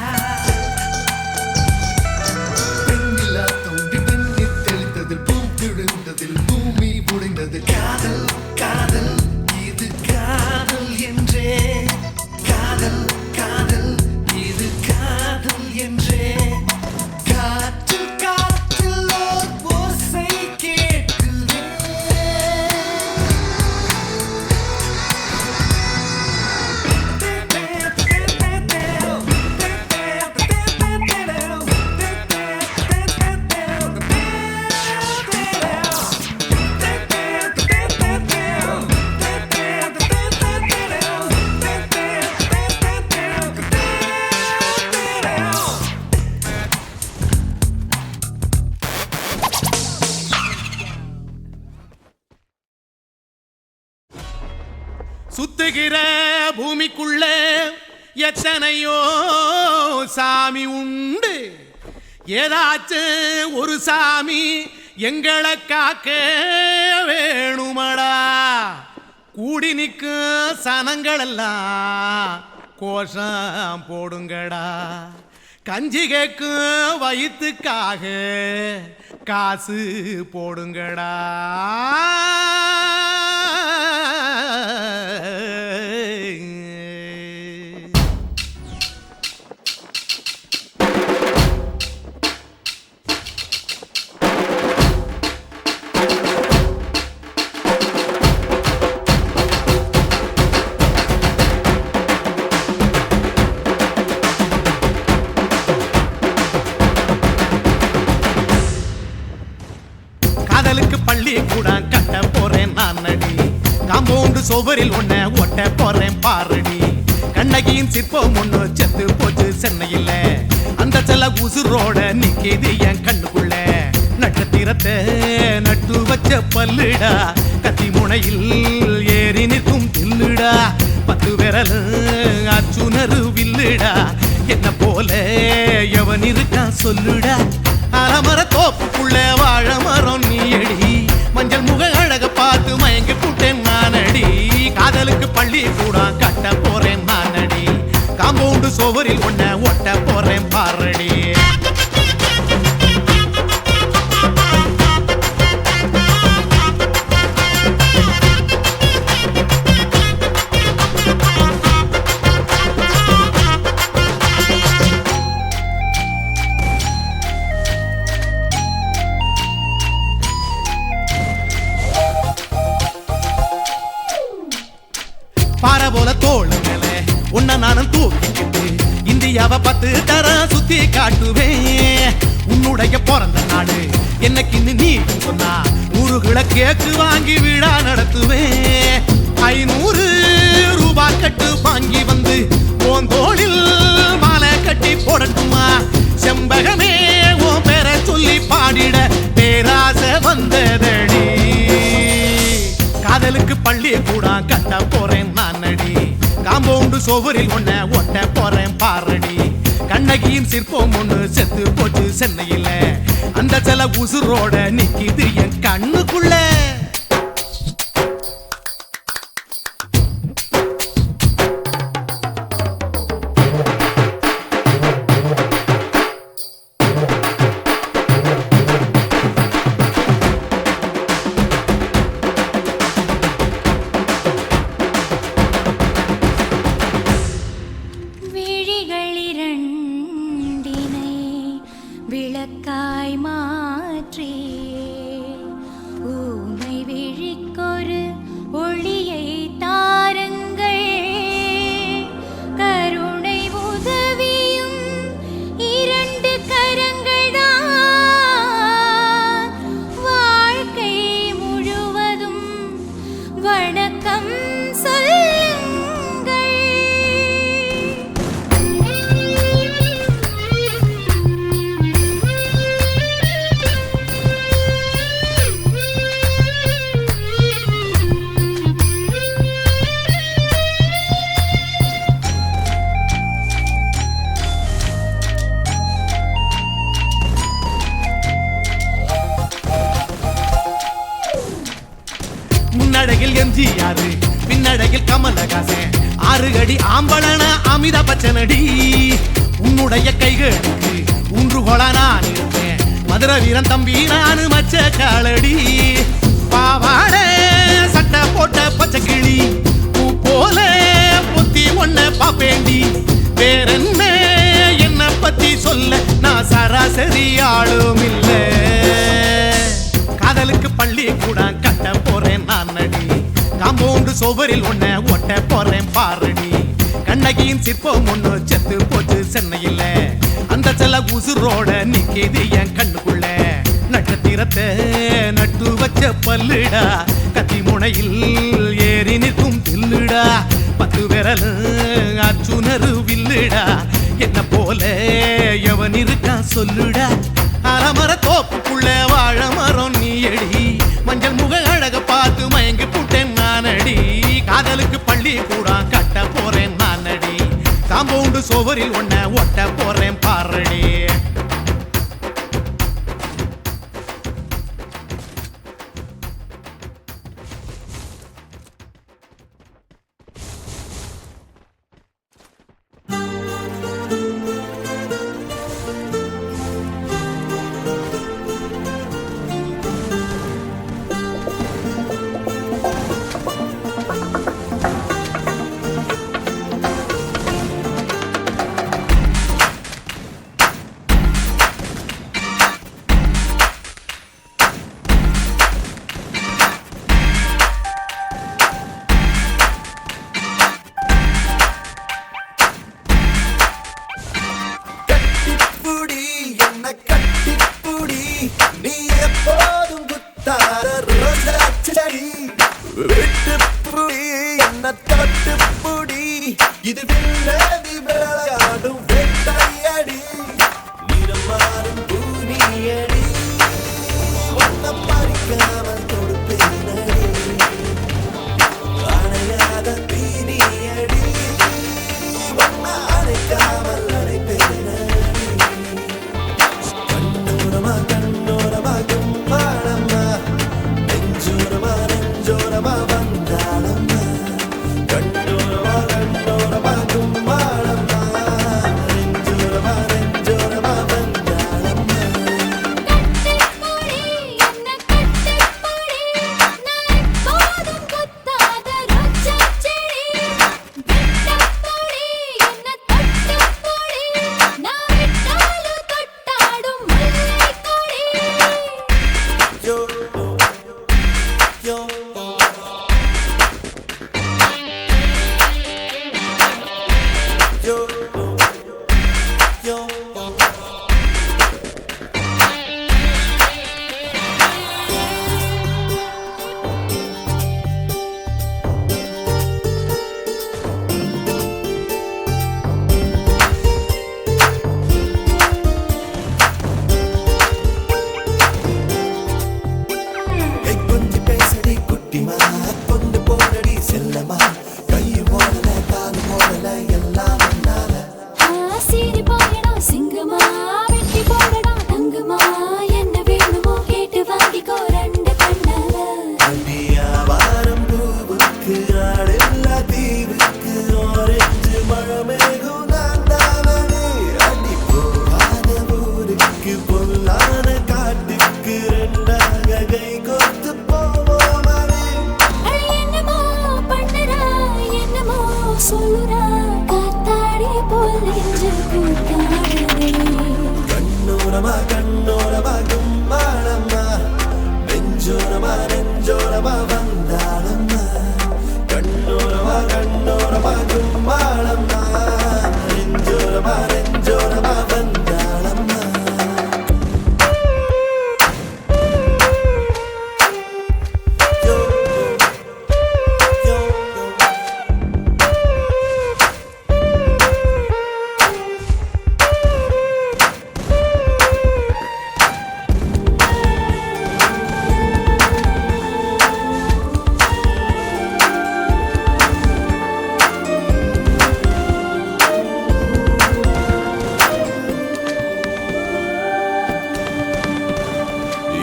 பெண்ணிலா தோன்றி பெண்ணில் தெளித்ததில் பூ விழுந்ததில் பூமி உடைந்தது காதல் காதல் இது காதல் என்றே காதல் காதல் இது காதல் என்றே காற்று காற்றில் ஓர் ஓசை கேட்குதே சுத்துகிற பூமிக்குள்ள எத்தனையோ சாமி உண்டு ஏதாச்சும் ஒரு சாமி எங்களை காக்க வேணுமடா கூடி நிற்கும் சனங்களெல்லாம் கோஷம் போடுங்கடா கஞ்சி கேக்கும் வயிற்றுக்காக காசு போடுங்கடா பள்ளிக்கூடம் கட்ட போறேன் நான் அடி காம்பவுண்டு சுவரில் ஒன்ன ஒட்ட போறேன் பாரடி கண்ணகியின் சிற்பம் ஒண்ணு செத்து போச்சு சென்னையில அந்த செல்ல உசுரோட நிக்கிது என் கண்ணுக்குள்ள நட்சத்திரத்தை நட்டு வச்ச பல்லுடா கத்தி முனையில் ஏறி நிற்கும் தில்லுடா 10 விரல் அச்சுணரு வில்லுடா என்ன போல எவன் இருக்கா சொல்லுடா அலமர தோப்புக்குள்ள வாழ மரம் நீ அடி மஞ்சள் முக அழக பார்த்து மயங்கி புட்டேன் நானடி காதலுக்கு பள்ளி கூட கட்ட போறேன் நானடி காம்பவுண்டு சுவரில் ஒன்ன ஒட்ட போறேன் பாரடி பாறை போல தோளு மேல உன்ன நானும் தூக்கிக்கிட்டு இந்தியாவை 10 தரம் சுத்தி காட்டுவேன் உன்னுடைய பிறந்த நாடு என்னைக்கு நீ சொன்னா 100 கிலோ கேக்கு வாங்கி விழா நடத்துவேன் 500 ரூபாய் கட்டு வாங்கி வந்து உன் தோளில் மாலை கட்டி போடட்டுமா செம்பகமே உன் பேரை சொல்லி பாடிட பேராசை வந்ததடி காதலுக்கு பள்ளி கூட கட்ட போறேன் நானடி காம்பவுண்டு சுவரில் ஒன்ன ஒட்ட போறேன் பாரடி கண்ணகியின் சிற்பம் ஒண்ணு செத்து போச்சு சென்னையில அந்த செல உசுரோட நிக்கிது என் கண்ணுக்குள்ள விளக்காய் மாற்றி ஊமை விழிக்கொரு ஒளியை தாருங்கள் கருணை உதவியும் 2 கரங்கள்தான் வாழ்க்கை முழுவதும் வணக்கம் முன்னழகில் எம்ஜிஆர் பின்னழகில் கமலஹாசன் 6 அடி ஆம்பளன அமிதாப் பச்சனடி உன்னுடைய கைகளுக்கு ஊன்றுகோல நான் இருப்பேன் மதுரை வீரன் தம்பி நானு மச்ச காலடி பாவாட சட்டை போட்ட பச்சை கிளி பூ போல பொத்தி ஒன்ன பாப்பேண்டி வேறென்ன என்ன பத்தி சொல்ல நான் சராசரி ஆளும் இல்ல காதலுக்கு பள்ளி கூட கட்ட போறேன் நானடி காம்பவுண்டு சுவரில் ஒன்ன ஒட்ட போறேன் பாரடி கண்ணகியின் சிற்பம் ஒண்ணு செத்து போச்சு சென்னையில அந்த செல உசுரோட நிக்கிது என் கண்ணுக்குள்ள நட்சத்திரத்தை நட்டு வச்ச பல்லுடா கத்தி முனையில் ஏறி நிற்கும் தில்லுடா 10 விரல் அச்சுணரு வில்லுடா என்ன போல எவன் இருக்கா சொல்லுடா அலமர தோப்புக்குள்ள வாழ மரம் நீ அடி மஞ்சள் முக அழக பார்த்து மயங்கி புட்டேன் நானடி காதலுக்கு பள்ளி கூட கட்ட போறேன் நானடி காம்பவுண்டு சுவரில் ஒன்ன ஒட்ட போறேன் பாரடி நீ எப்போதும் குத்தார இது வில்லேதி விளையாடும் வேட்டையடி நிறம் மாறும் பூனியடி ஒன்ன பறிக்காமல் கொடுப்பேனடி அணையாத தீனியடி ஒன்ன அணைக்காமல் அணைப்பேனடி கண்ணோரமா கண்ணோரமா கும்மாளம்மா நெஞ்சோரமா நெஞ்சோரமா வந்தாளம்மா கண்ணோரமா கண்ணோரமா கும்மாளம்மா நெஞ்சோரமா நெஞ்சோரமா வந்தாளம்மா கட்டிப்பொடி என்ன கட்டிப்பொடி நான் எப்போதும் கொத்தாத ரோஜா செடி வெட்டப்பொடி என்ன தொட்டுப்பொடி நான் விட்டாலும் தொட்டாடும் முல்லை கொடி Yo, yo, yo, yo. கை கொஞ்சி பேசடி குட்டிமா கொண்டு போனடி செல்லமா கை ஓடல கால் ஓடல எல்லாம் என்னால சீறி போயடா சிங்கமா வெட்டி போடடா தங்கமா என்ன வேணுமோ கேட்டு வாங்கிக்கோ ரெண்டு கண்ணால அடியா வாரம் பூவுக்கு ஆடெல்ல தீவுக்கு ஆரஞ்சு மழமேகும் நான் தானே அடி போகாத ஊருக்கு பொல்லாத காட்டுக்கு ரெண்டாக கை கோர்த்து போவோமடி என்னமோ பண்ணுறா என்னமோ சொல்லுறா காத்தாடி போல் நெஞ்சு கூத்தாடுதே கண்ணோரமா கண்ணோரமா கும்மாளம்மா நெஞ்சோரமா நெஞ்சோரமா வந்தாளம்மா கண்ணோரமா கண்ணோரமா கும்மாளம்மா நெஞ்சோரமா நெஞ்சோரமா வந்தாளம்மா யோ யோ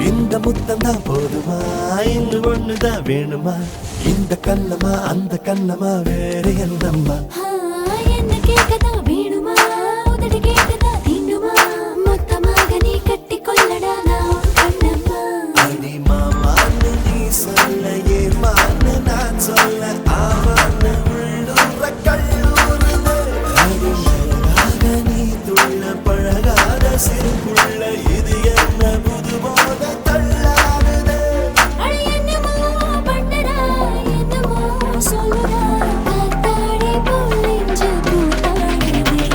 இந்த முத்தம் தான் போதுமா இன்று ஒண்ணுதான் வேணுமா இந்த கண்ணமா அந்த கண்ணமா வேற என்னம்மா என்ன கேட்கதா வேணுமா உதடு கேட்கதா தீண்டுமா மொத்தமாக நீ கட்டி கொள்ளடா நான் உன் கண்ணம்மா அடி மாமான்னு நீ சொல்ல ஏமான்னு நான் சொல்ல ஆமான்னு உள்ளூர கல்லூருது அடி அழகாக நீ துள்ள பழகாத சிறுபுள்ள இது என்ன புது போத தள்ளாடுது அட என்னமோ பண்ணுறா என்னமோ சொல்லுறா காத்தாடி போல் நெஞ்சு கூத்தாடுதே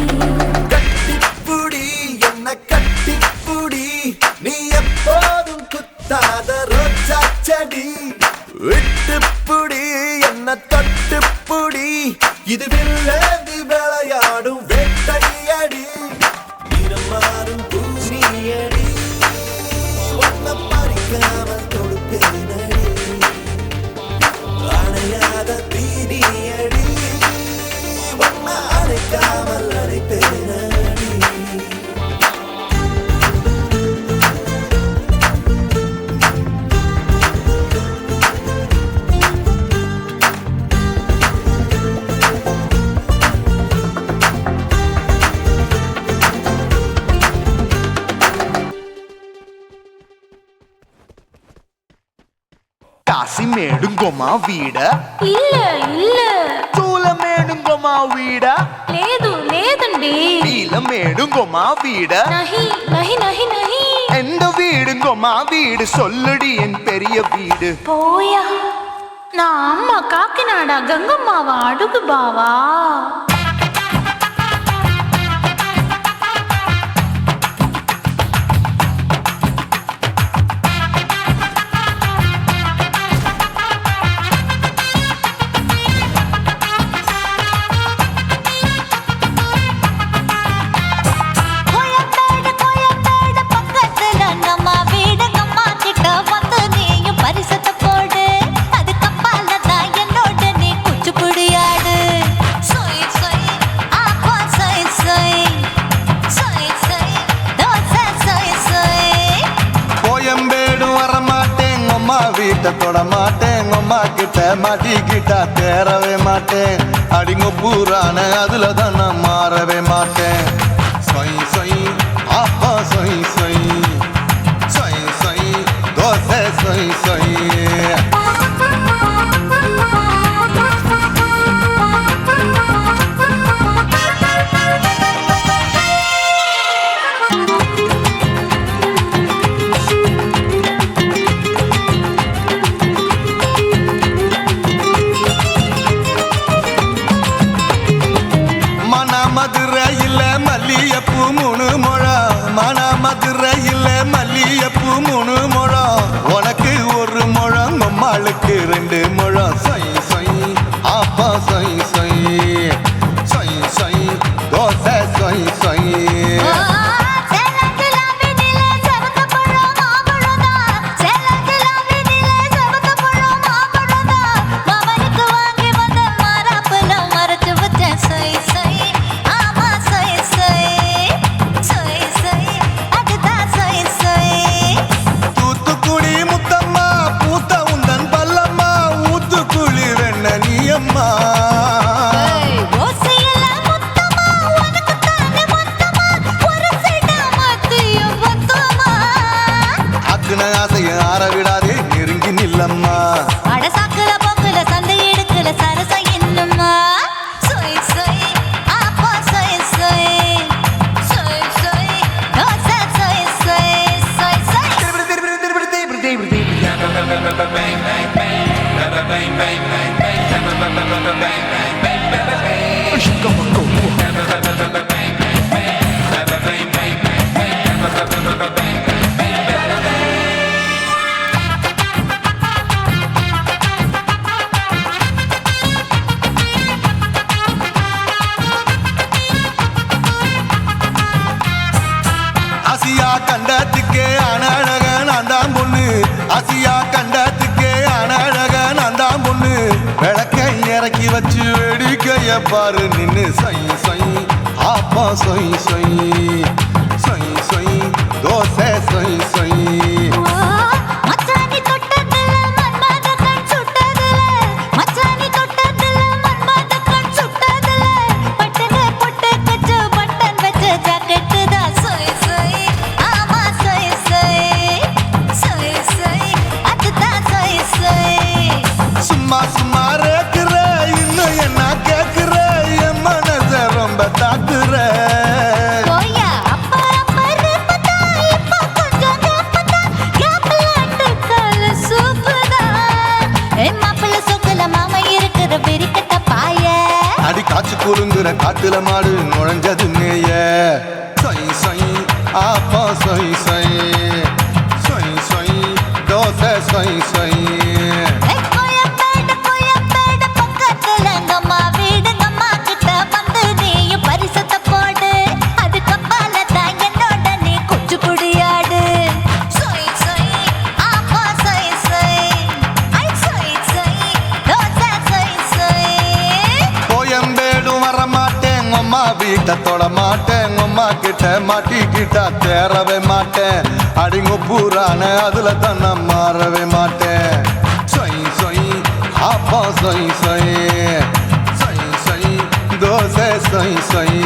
கட்டிப்புடி என்ன கட்டிப்புடி நீ எப்போதும் குத்தாத ரோஜா செடி விட்டுப்புடி என்ன தொட்டுப்புடி இது வில்லேதி விளையாடும் வேட்டையடி நிறம் மாறும் பூனியடி ஒன்ன பறிக்காமல் கொடுப்பேனடி அணையாத தீனியடி ஒன்ன அணைக்காமல் அணைப்பேனடி కాసిమేడుంగొమా వీడ இல்ல இல்ல చూలమేడుంగొమా వీడ లేదు లేదండి నీలమేడుంగొమా వీడ நஹி நஹி நஹி நஹி எந்த வீடுங்கொமா வீடு சொல்லுடி என் பெரிய வீடு போயா நான் அம்மா காக்கிநாடா கங்கம்மாவா அடுகு பாவா வீட்டை தொட மாட்டேன் அம்மா கிட்ட மாட்டிக்கிட்டா தேரவே மாட்டேன் அடிங்க பூரான அதுல தான் நான் மாறவே மாட்டேன் சொய் சொய் ஆப்பா சொய் சொய் சொய் சொய் தோசை சொய் சொய் மதுரையில் மல்லியப்பூ 3 முழம் மன மதுரையில் மல்லியப்பூ 3 முழம் உனக்கு 1 முழம் அம்மாளுக்கு 2 முழம் சொய் சொய் ஆப்பா சொய் சொய் சொய் சொய் தோசை சொய் சொய் ஆசைய ஆற விடாதே நெருங்கி நில்லம்மா அடசாக்குல போக்குல சந்தை எடுக்கல சரச என்னம்மா சொய் சொய் ஆப்பா சொய் சொய் சொய் சொய் தோசை சொய் சொய் சொய் சொய் ஆசியா கண்டத்துக்கே அனழக நான் தான் பொண்ணு ஆசியா கண்டத்துக்கே அனழக நான் தான் பொண்ணு விளக்கை இறக்கி வச்சு வேடிக்கைய பாரு நின்னு சொய் சொய் ஆப்பா சொய் சொய் சொய் சொய் தோசை சொய் சொய் மச்சானி தொட்டதுல மன்மத கண் சுட்டதுல மச்சானி தொட்டதுல மன்மத கண் சுட்டதுல பட்டன பொட்டு கச்சு பட்டன் வச்ச ஜாக்கெட் தான் சொய் சொய் ஆமா சொய் சொய் சொய் சொய் அதுதான் சொய் சொய் சும்மா சும்மா ரேக்குற இன்னும் என்ன கேக்குற என் மனச ரொம்ப தாக்குற போயா அப்பா அப்பா ரப்பதா இப்ப கொஞ்சம் ரப்பதா யாப்லாட்டு கல சூப்பதா மாப்பிள்ள சொக்கல மாமா இருக்கிற வெறிக்கட்ட பாய அடி காய்ச்சி குறுங்குற காட்டுல மாடு நுழைஞ்சது மேய சொய் சொய் ஆப்பா சொய் சொய் சொய் சொய் தோசை சொய் சொய் கோயம்பேடு பக்கத்துல எங்கம்மா வீடு அம்மா கிட்ட வந்து நீயும் பரிசத்தை போடு அது கப்பால தான் என்னோட நீ குச்சி குடியாடு சொய் சொய் ஆப்பா சொய் சொய் ஐ சொய் சொய் தோசை சொய் சொய் கோயம்பேடும் வர மாட்டேன் அம்மா வீட்டை தொட மாட்டேன் அம்மா கிட்ட மாட்டிக்கிட்டா தேரவே மாட்டேன் அடிங்க பூரான அதுல தான் நான் மாறவே மாட்டேன் சொய் சொய் ஆப்பா சொய் சொய் சொய் சொய் தோசை சொய் சொய்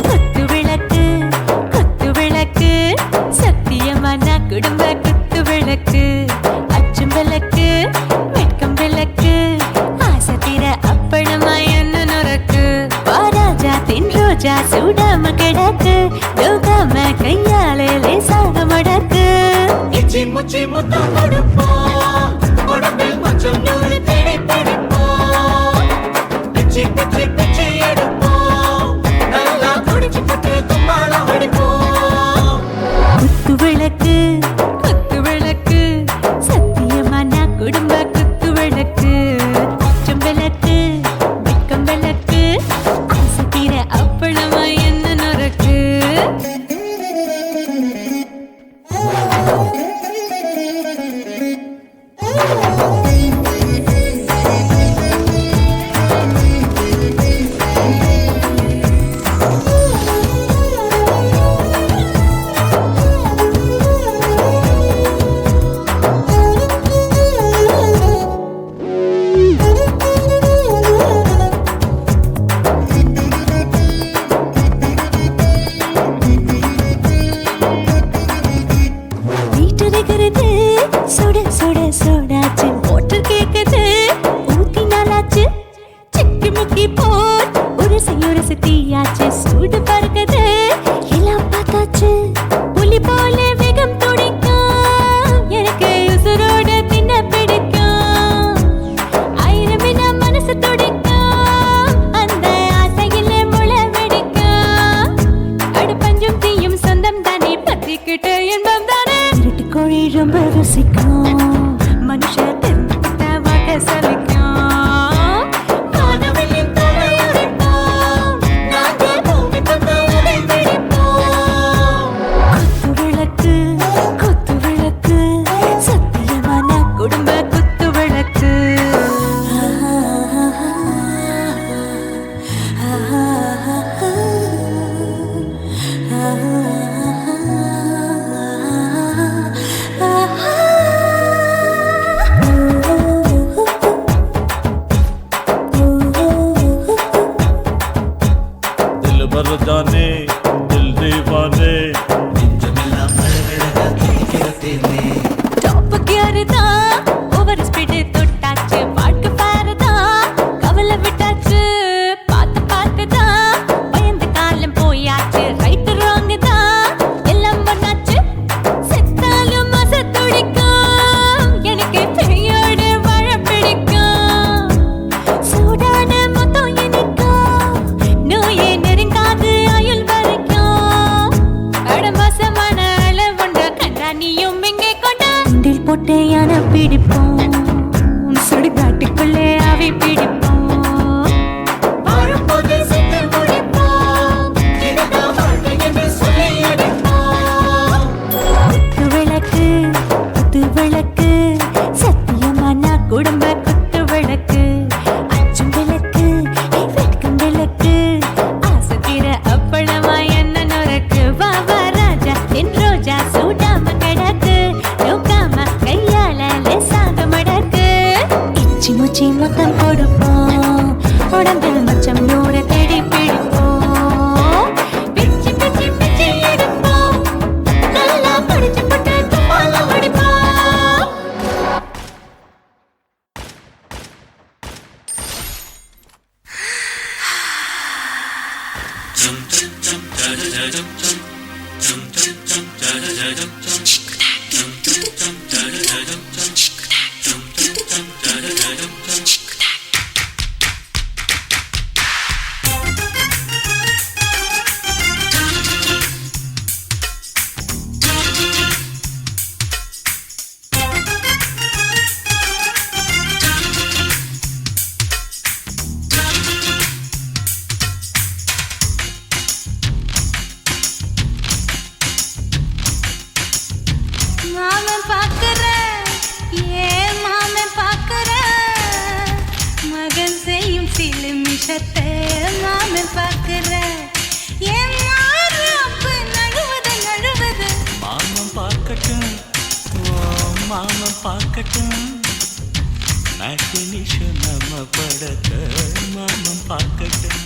குத்து விளக்கு குத்து விளக்கு சத்தியமான குடும்ப குத்து விளக்கு அச்சும் விளக்கு வெட்கம் விளக்கு ஆசை தீர அப்பளமா என்ன நுறக்கு வாராஜா தின் ரோஜா சூடாம கிடக்கு யோகாம கையாலே லேசாக மடக்கு இச்சி முச்சி முத்தம் கொடுப்போம் உடம்பில் மச்சம் நூறு தேடி பிடிப்போம் பிச்சி பிச்சி பிச்சி எடுப்போம் நல்லா குடிச்சு புட்டு தும்பாலம் அடிப்போம் குத்து விளக்கு குத்து விளக்கு சத்தியமான குடும்ப குத்து விளக்கு அச்சம் விளக்கு வெட்கம் விளக்கு ஆசை தீர அப்பளமா என்ன நுறக்கு வீட்டருகிறது சுட சுட சூடாச்சு மோட்டர் கேக்குது ஊத்தி நாளாச்சு சிக்கி முக்கி போல் உரசி தீயாச்சு சூடு பறக்குது எல்லாம் பார்த்தாச்சு புலி போல வேகம் துடிக்கும் எனக்கு உசுரோட தின்ன பிடிக்கும் ஆயிரம் வினா மனசு துடிக்கும் அந்த ஆசையில முளை வெடிக்கும் அடு பஞ்சும் தீயும் சொந்தம் தானே பத்திக்கிட்ட இன்பம் தானே இருட்டு கோழி ரொம்ப ருசிக்கும் மனுஷ தெரிஞ்சுக்கிட்ட வாட்ட சலிக்கும் வானவெளியின் தலையுடைப்போம் நாங்கள் பூமி தந்த உடை பிடிப்போம் குத்து விளக்கு குத்து விளக்கு சத்தியமான குடும்ப குத்து விளக்கு दिल भर जाने दिल दीवाने டாப் கியர் தான் ஓவர் ஸ்பீடு தொட்டாச்சு வாழ்க்கை பாரு தான் கவலை விட்டாச்சு பார்த்து பார்த்து தான் பயந்து காலம் போயாச்சு ரைட் ராங் தான் எல்லாம் பண்ணாச்சு செத்தாலும் மச துடிக்கும் எனக்கு பெரியோடு வாழ பிடிக்கும் சூடான மொத்தம் எனக்கும் நோயே நெருங்காது ஆயுள் வரைக்கும் கடமசமான அளவுண்ட கண்டானியும் இங்கே கொண்ட உண்டில் போட்டு யானை பிடிப்போம் சுடுகாட்டுக்குள்ளே அவை பிடிப்போம் வாழும்போது செத்து முடிப்போம் இதுதான் வாழ்க்கை என்று சொல்லி அடிப்போம் குத்து விளக்கு குத்து விளக்கு சத்தியமான குடும்ப குத்து விளக்கு அச்சும் விளக்கு வெட்கம் விளக்கு ஆசை தீர அப்பளமா என்ன நுறக்கு வா வா ராஜா என் ரோஜா சூடாம கிடக்கு நோக்காம கையால லேசாக மடக்கு இச்சி முச்சி மொத்தம் கொடுப்போம் உடம்பில் மச்சம் நூறு தேடி பிடிப்போம் பிச்சி பிச்சி பிச்சி எடுப்போம் நல்லா படிச்சு போட்டு தும்பாலம் அடிப்போம் மாமன் பார்க்கட்டும் மேட்டினிஷோ நம்ம படத்தை மாமன் பார்க்கட்டும்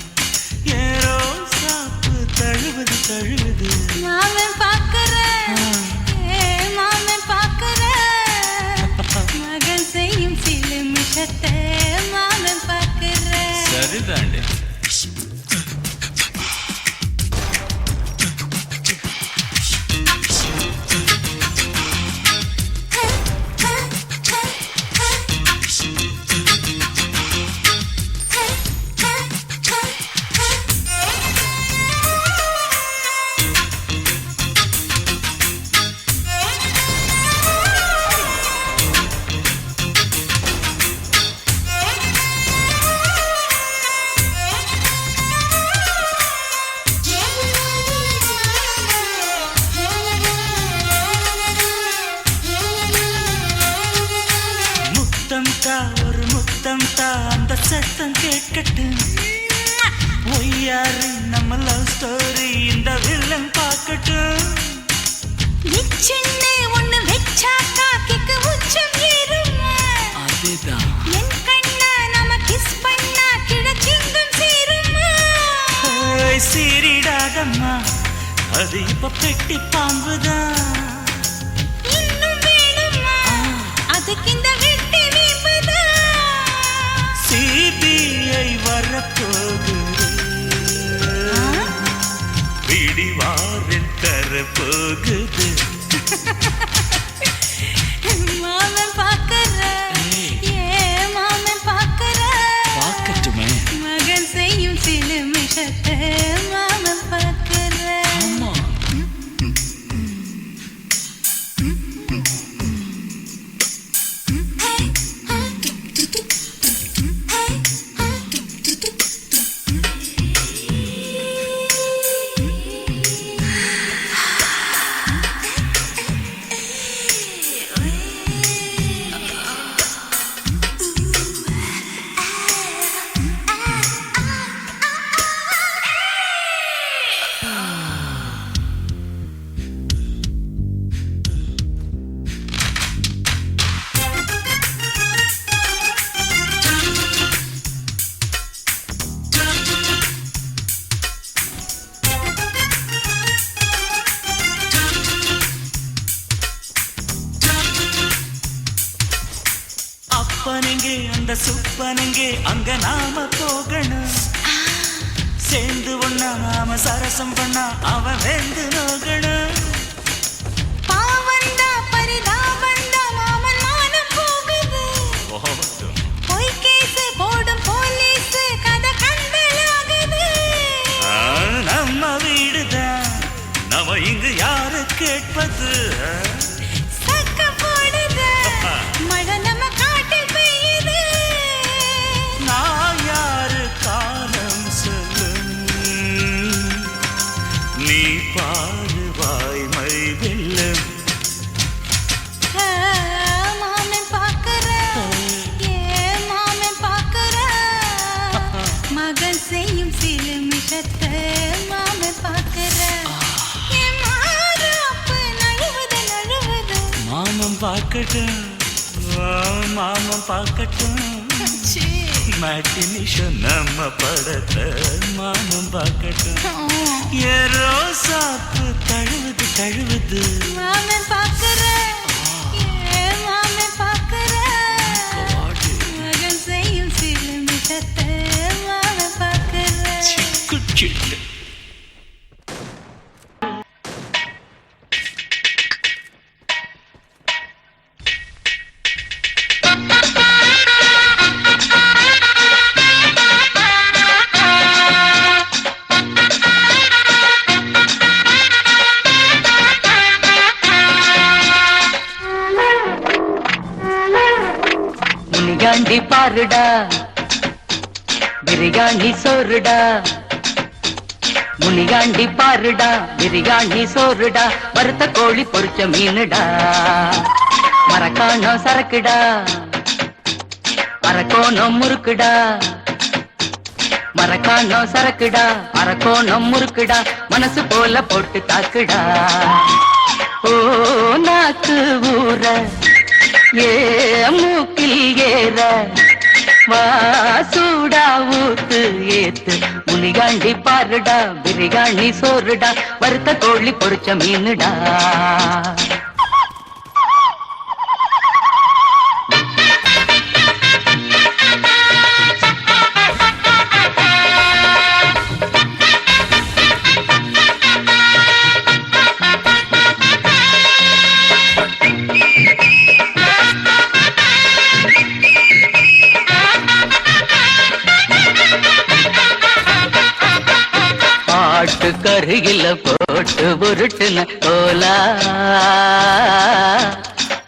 ஏரோ சாப்பு தழுவுது தழுவுது மாமன் பார்க்கறேன் மாமன் பார்க்கறேன் மகன் செய்யும் சில மிஷத்தை மாமன் பார்க்கறேன் சரிதாண்டே ஒரு முத்தம் தா அந்த சத்தம் கேட்கட்டும் ஒய்யாரு நம்ம லவ் ஸ்டோரி இந்த வில்லன் பார்க்கட்டும் சின்ன ஒண்ணு வெச்சாக்கா கிக்கு உச்சம் ஏறும் அதுதான் என் கண்ணா நாம கிஸ் பண்ணா கிழக்கிங்கும் சேரும் சீரிடாதம்மா அது இப்ப பெட்டி பாம்புதான் இன்னும் வேணுமா அதுக்கு இந்த வெட்டி சிபிஐ வரப்போகுது பிடிவாரில் தரப்போகுது மாமன் பார்க்கற மாமன் பார்க்கற பார்க்கட்டுமே மகன் செய்யும் சில மிஷத்தை மாமன் பார்க்கற ஆமா அப்பனெங்கே அந்த சுப்பனெங்கே அங்க நாம போகணும் சேர்ந்து ஒண்ணா நாம சரசம் பண்ணா அவன் வெந்து நோகணும் பாவந்தா பரிதாபந்தா மாமன் மானம் போகுது பொய் கேஸ் போடும் போலீஸ் கதை கண்டலாகுது நம்ம வீடுதான் நம்ம இங்கு யாரு கேட்பது சக்க போடுது மழை நம்ம காட்டில் பெய்யுது நான் யாரு காலம் சொல்லும் நீ பாரு வாய்மை வெல்லும் மாமன் பார்க்கற மாமன் பார்க்கற மகன் செய்யும் சில மிஷத்தை மாமன் பார்க்கற மாமன் பார்க்கட்டும் மாமன் பார்க்கட்டும் மேட்டினிஷோ நம்ம படத்தை மாமன் பார்க்கட்டும் ஏரோ சாப்பு தழுவுது தழுவுது மாமன் பார்க்கற மாமன் பார்க்கற மகன் செய்யும் சில மிஷத்தை மாமன் பார்க்கற சிட்டு முனியாண்டி பாருடா பிரியாணி சோறுடா முனியாண்டி பாருடா பிரியாணி சோறுடா வறுத்த கோழி பொரிச்ச மீனுடா மரக்காணம் சரக்குடா அரக்கோணம் முறுக்குடா மரக்காணம் சரக்குடா அரக்கோணம் முறுக்குடா மனசு போல போட்டு தாக்குடா ஓ நாக்கு ஊற ஏ மூக்கில் ஏற வாசூடா ஊத்து ஏத்து முனிகாண்டி பாருடா பிரியாணி சோறுடா வறுத்த கோழி பொரிச்ச மீனுடா கருகில போட்டு உருட்டுன கோலா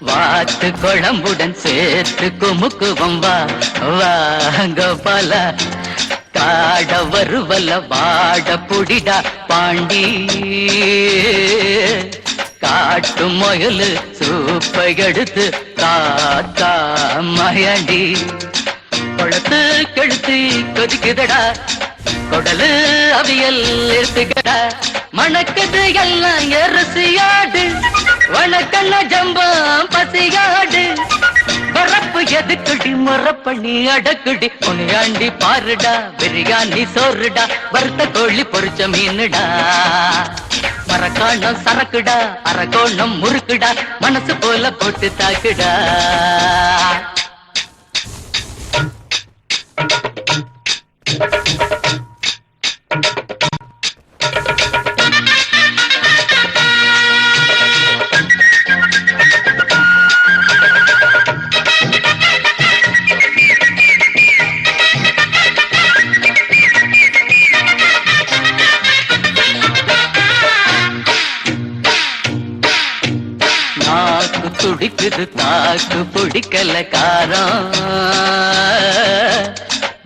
வாத்து குழம்புடன் சேர்த்து குமுக்குவம் வா வாங்கோபால காட வருவல வாட புடிடா பாண்டி காட்டு முயலு சூப்பை எடுத்து தாத்தா மயாண்டி குளத்து கெடுத்து கொதிக்குதடா கொடலு அவியல் எடுத்துக்கடா மணக்கது எல்லாம் எரிசியாடு வணக்கண்ண ஜம்பம் பசியாடு வரப்பு எதுக்குடி முறப்பண்ணி அடக்குடி உனியாண்டி பாருடா பிரியாணி சோறுடா வறுத்த கோழி பொரிச்ச மீனுடா மரக்காணம் சரக்குடா அரக்கோணம் முறுக்குடா மனசு போல போட்டு தாக்குடா துடிக்குது தாக்கு பிடிக்கல காரம்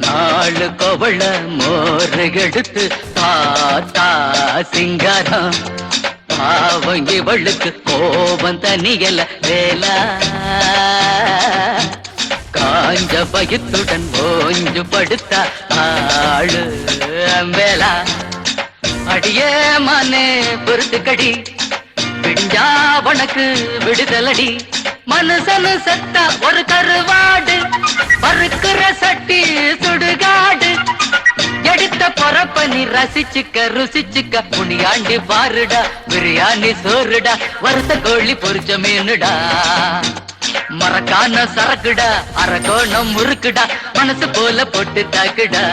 நாலு கோவள மோரு எடுத்து தாத்தா சிங்காரம் பாவம் இவளுக்கு கோபம் தனியல வேலா காஞ்ச பயத்துடன் ஓஞ்சு படுத்தா ஆளு வேலா அடியே மானே பொறுத்துக்கடி விடிஞ்சா உனக்கு விடுதலடி மனுஷனு செத்தா ஒரு கருவாடு பருக்குற சட்டி சுடுகாடு எடுத்த பொறப்ப நீ ரசிச்சுக்க ருசிச்சுக்க முனியாண்டி பாருடா பிரியாணி சோறுடா வறுத்த கோழி பொரிச்ச மீனுடா மரக்கான சரக்குடா அரக்கோணம் முறுக்குடா மனசு போல போட்டு தாக்குடா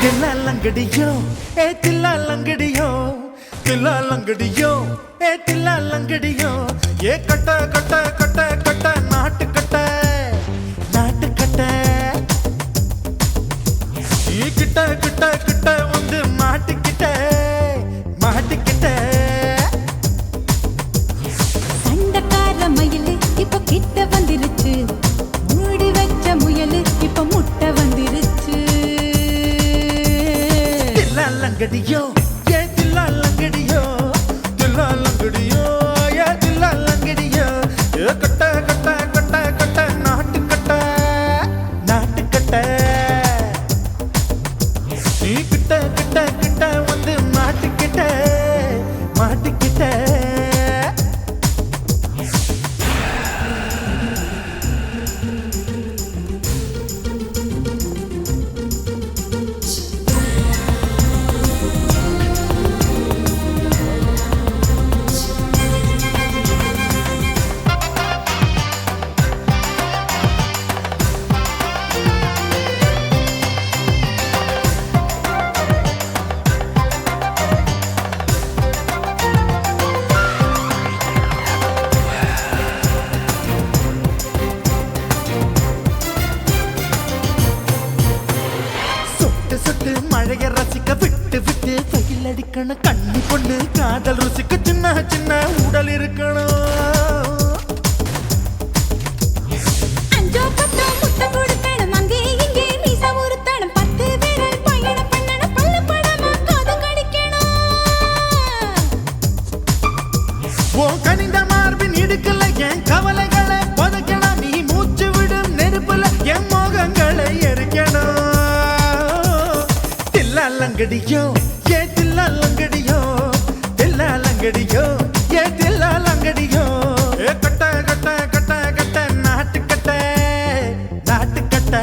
தில்லாலங்கடியோ ஏ தில்லாலங்கடியோ தில்லாலங்கடியோ ஏ தில்லாலங்கடியோ ஏ கட்ட கட்ட கட்ட கட்ட நாட்டு கட்ட நாட்டு கட்ட நீ கிட்ட கிட்ட கிட்ட வந்து மாட்டிக்கிட்ட மாட்டிக்கிட்ட சண்டக்கார மயிலு இப்ப கிட்ட வந்துருச்சு மூடி வச்ச முயலு இப்ப முட்டை வந்துருச்சு தில்லாலங்கடியோ ஏ தில்லாலங்கடியோ தில்லாலங்கடியோ ஏ தில்லாலங்கடியோ ஏ கட்ட கட்ட கட்ட கட்ட நாட்டு கட்ட நாட்டு கட்ட நீ கிட்ட கிட்ட கிட்ட வந்து மாட்டிக்கிட்ட மாட்டிக்கிட்ட மழைய ரசிக்க விட்டு விட்டு வெயில் அடிக்கணும் கண்ணி பொண்ணு காதல் ருசிக்க சின்ன சின்ன உடல் இருக்கணும். அஞ்சோ பத்தோ முட்டை கொடுக்கணும் அங்கே இங்கே மீச உருத்தணும் 10 விரல் பயணம் பண்ணணும் பல்ல படமா காது கடிக்கணும். உன் கனிந்த மார்பின் இடுக்கல என் கவலைகளை புதைக்கணும். நீ மூச்சு விடும் நெருப்புல என் மோகங்களை எரிக்கணும். தில்லாலங்கடியோ ஏ தில்லாலங்கடியோ தில்லாலங்கடியோ ஏ தில்லாலங்கடியோ கட்ட கட்ட கட்ட கட்ட நாட்டுக்கட்ட நாட்டுக்கட்ட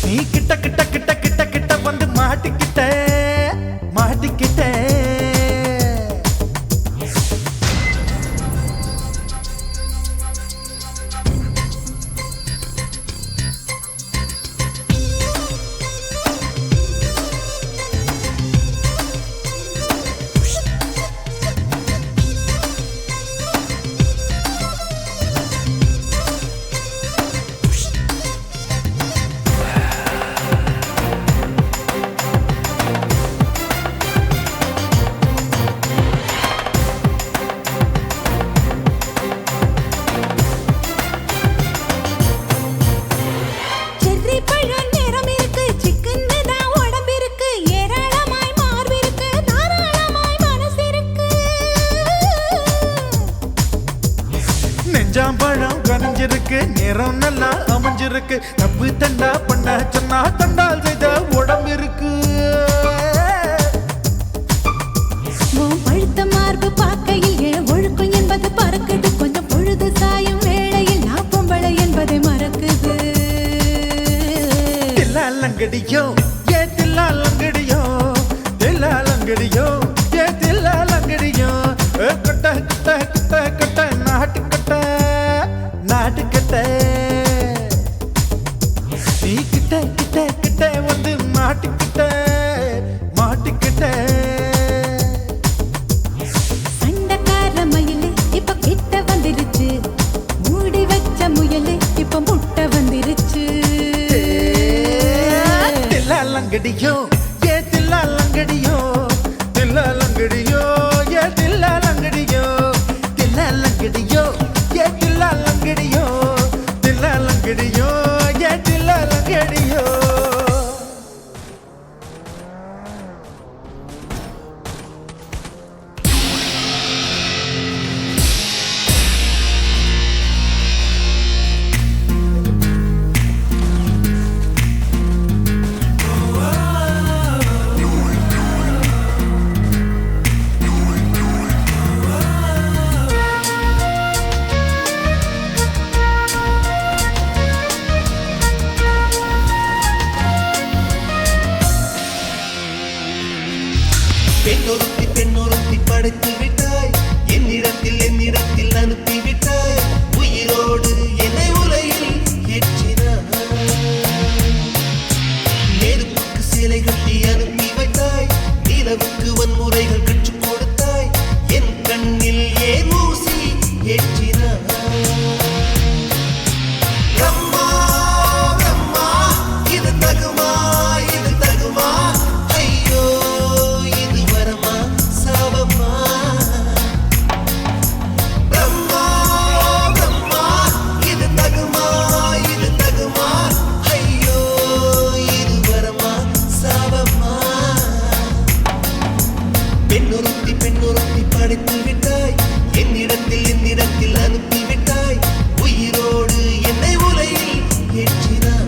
நீ கிட்ட கிட்ட கிட்ட கிட்ட கிட்ட வந்து மாட்டிக்கிட்ட மாட்டிக்கிட்ட. செர்ரி பழம் நிறம் இருக்கு சிக்கன்னு தான் உடம்பு இருக்கு ஏராளமாய் மார்பு இருக்கு தாராளமாய் மனசு இருக்கு. நெஞ்சாம்பழம் கனிஞ்சிருக்கு நிறம் நல்லா அமைஞ்சிருக்கு தப்பு தண்டா பண்ண சொன்னா தண்டால் செய்த உடம்பு இருக்கு. உன் பழுத்த மார்பு பார்க்கையில் என் ஒழுக்கம் என்பது பறக்குது கொஞ்சம் பொழுது சாயும் வேளையில் நான் பொம்பளை என்பதை மறக்குது. தில்லாலங்கடியோ ஏ தில்லாலங்கடியோ தில்லாலங்கடியோ ஏ தில்லாலங்கடியோ கட்ட கட்ட கட்ட கட்ட நாட்டுக்கட்ட நாட்டுக்கட்ட நீ கிட்ட கிட்ட கிட்ட வந்து மாட்டிக்கிட்ட மாட்டிக்கிட்ட. சண்டைக்கார மயிலு இப்ப கிட்ட வந்துருச்சு மூடி வச்ச முயலு இப்ப முட்டை வந்துருச்சு. தில்லாலங்கடியோ ஏ தில்லாலங்கடியோ தில்லாலங்கடியோ ஏ தில்லாலங்கடியோ தில்லாலங்கடியோ ஏ தில்லாலங்கடியோ தில்லாலங்கடியோ ஏ தில்லாலங்கடியோ. பெண்ணொருத்தி படைத்து விட்டாய் என்னிடத்தில் அனுப்பி விட்டாய் உயிரோடு என்னை உலையில் ஏற்றினாய். நெருப்புக்கு சிலை கட்டி அனுப்பி வைத்தாய் நிலவுக்கு வன்முறைகள் கற்றுக் கொடுத்தாய் என் கண்ணில் ஏன் ஊசி ஏற்றினாய். பிரம்மா பிரம்மா இது தகுமா இது தகுமா ஐயோ இது வரமா சாபமா. பிரம்மா பிரம்மா இது தகுமா இது தகுமா ஐயோ இது வரமா சாபமா. பெண்ணொருத்தி படைத்து விட்டாய் என்னிடத்தில் அனுப்பி விட்டாய் உயிரோடு என்னை உலையில் ஏற்றினாய்.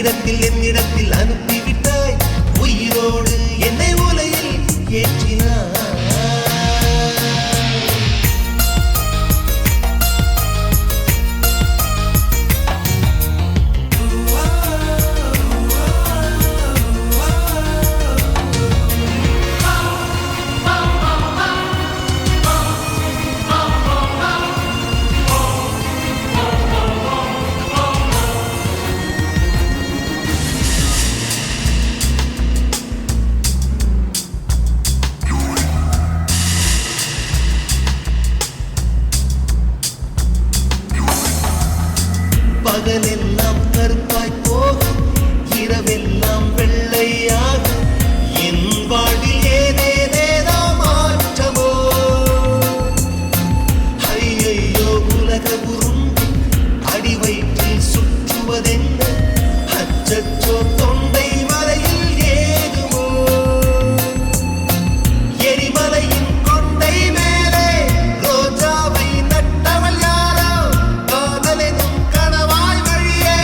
என்னிடத்தில் அனுப்பிவிட்டாய் உயிரோடு என்னை உலையில் ஏற்றினாய் பகலெல்லாம் கருப்பாய் போகும் இரவெல்லாம் வெள்ளையாகும் என் வாழ்வில் ஏதேதேதோ மாற்றமோ ஐயையோ உலக உருண்டு அடி வயிற்றில் சுற்றுவதென்ன அச்சச்சோ தொண்டை மலையில் ஏதுமோ எரிமலையின் கொண்டை மேலே ரோஜாவை நட்டவள் யாரோ காதலெனும் கணவாய் வழியே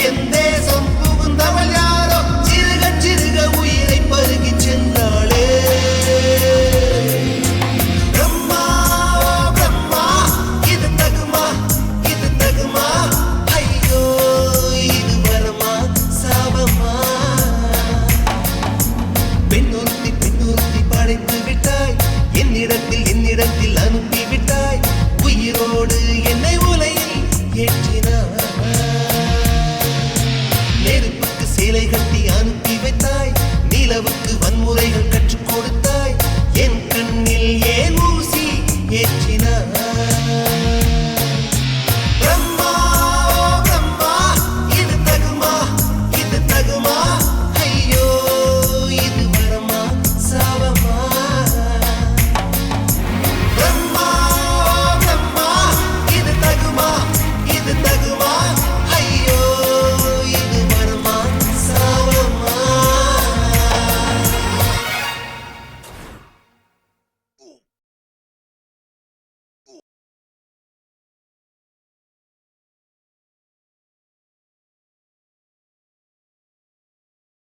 என் தேசம் புகுந்தவள் யாரோ சிறுக சிறுக உயிரை பருகி சென்றாளே பிரம்மா பிரம்மா இது தகுமா ஐயோ இது வரமா சாபமா பெண்ணொருத்தி படைத்து விட்டாய் என்னிடத்தில் அனுப்பி விட்டாய் உயிரோடு என்னை உலையில் ஏற்றி